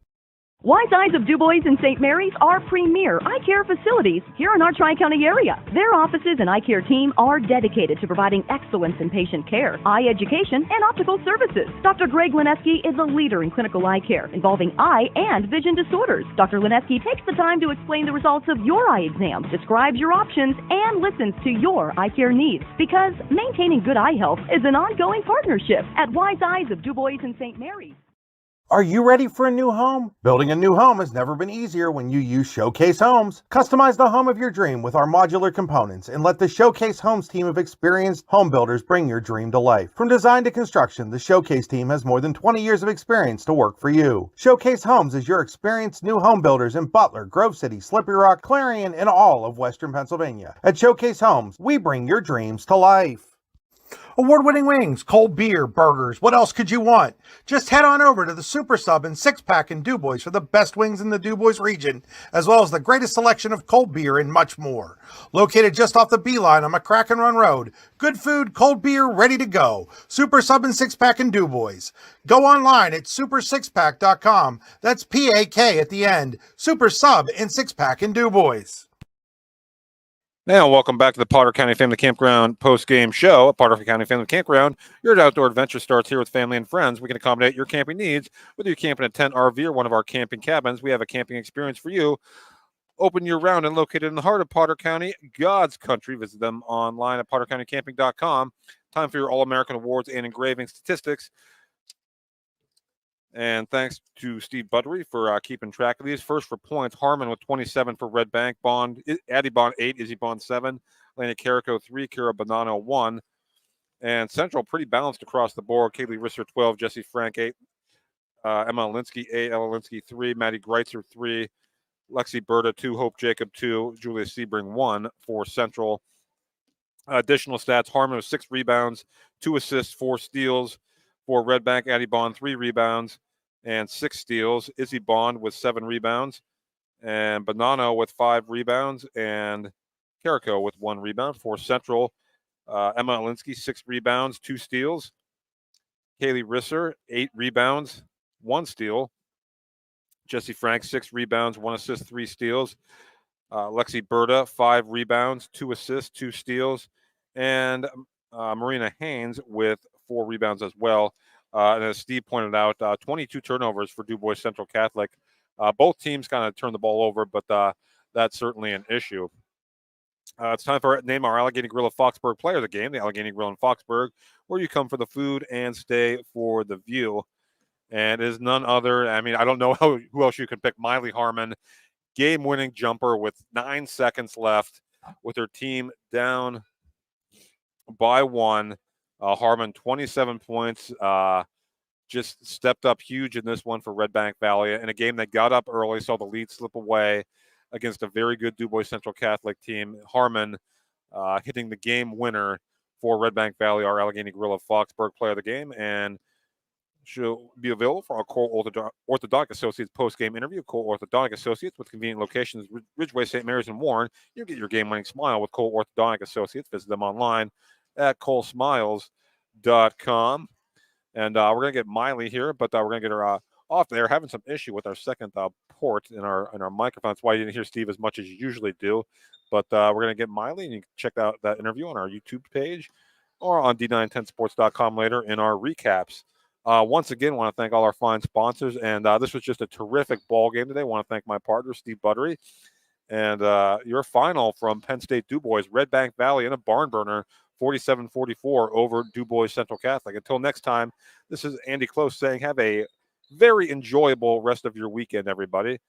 Wise Eyes of DuBois and St. Mary's are premier eye care facilities here in our Tri-County area. Their offices and eye care team are dedicated to providing excellence in patient care, eye education, and optical services. Dr. Greg Lineski is a leader in clinical eye care involving eye and vision disorders. Dr. Lineski takes the time to explain the results of your eye exam, describes your options, and listens to your eye care needs, because maintaining good eye health is an ongoing partnership at Wise Eyes of DuBois and St. Mary's. Are you ready for a new home? Building a new home has never been easier when you use Showcase Homes. Customize the home of your dream with our modular components and let the Showcase Homes team of experienced home builders bring your dream to life. From design to construction, the Showcase team has more than 20 years of experience to work for you. Showcase Homes is your experienced new home builders in Butler, Grove City, Slippery Rock, Clarion, and all of Western Pennsylvania. At Showcase Homes, we bring your dreams to life. Award-winning wings, cold beer, burgers. What else could you want? Just head on over to the Super Sub and 6-Pack in DuBois for the best wings in the DuBois region, as well as the greatest selection of cold beer and much more. Located just off the Beeline on McCracken Run Road. Good food, cold beer, ready to go. Super Sub and 6-Pack in DuBois. Go online at super6pack.com. That's P-A-K at the end. Super Sub and 6-Pack in DuBois. Now, welcome back to the Potter County Family Campground post-game show. At Potter County Family Campground, your outdoor adventure starts here with family and friends. We can accommodate your camping needs. Whether you're camping in a tent, RV, or one of our camping cabins, we have a camping experience for you. Open year-round and located in the heart of Potter County, God's country. Visit them online at pottercountycamping.com. Time for your All-American Awards and engraving statistics. And thanks to Steve Buttery for keeping track of these. First for points, Harmon with 27 for Redbank. Addie Bond 8, Izzy Bond 7, Lana Carrico 3, Kira Bonanno 1. And Central pretty balanced across the board. Kaylee Risser 12, Jesse Frank 8, Emma Linsky 8, Ella Linsky 3, Maddie Greitzer 3, Lexi Berta 2, Hope Jacob 2, Julia Sebring 1 for Central. Additional stats, Harmon with 6 rebounds, 2 assists, 4 steals. For Redbank, Addie Bond 3 rebounds and 6 steals. Izzy Bond with 7 rebounds, and Bonanno with 5 rebounds, and Carrico with 1 rebound. For Central, Emma Alinsky 6 rebounds, 2 steals. Kaylee Risser 8 rebounds, 1 steal. Jesse Frank 6 rebounds, 1 assist, 3 steals. Lexi Berta 5 rebounds, 2 assists, 2 steals, and Marina Haynes with 4 rebounds as well. And as Steve pointed out, 22 turnovers for DuBois Central Catholic. Both teams kind of turned the ball over, but that's certainly an issue. It's time for name our Allegheny Grill of Foxburg player of the game, the Allegheny Grill in Foxburg, where you come for the food and stay for the view. And it is none other, I mean, I don't know who else you can pick. Miley Harmon, game-winning jumper with 9 seconds left. with her team down by 1. Harmon, 27 points. Just stepped up huge in this one for Redbank Valley in a game that got up early, saw the lead slip away against a very good DuBois Central Catholic team. Harmon hitting the game winner for Redbank Valley, our Allegheny Gorilla Foxburg player of the game, and she'll be available for our Cole Orthodontic Associates post-game interview. Cole Orthodontic Associates with convenient locations, Ridgeway, St. Mary's, and Warren. You get your game-winning smile with Cole Orthodontic Associates. Visit them online at colesmiles.com. And we're going to get Miley here, but we're going to get her off there. Having some issue with our second port in our microphone. That's why you didn't hear Steve as much as you usually do. But we're going to get Miley, and you can check out that interview on our YouTube page or on D910sports.com later in our recaps. Once again, want to thank all our fine sponsors. And this was just a terrific ball game today. Want to thank my partner, Steve Buttery. And your final from Penn State DuBois, Redbank Valley in a barn burner, 47-44 over DuBois Central Catholic. Until next time, this is Andy Close saying have a very enjoyable rest of your weekend, everybody.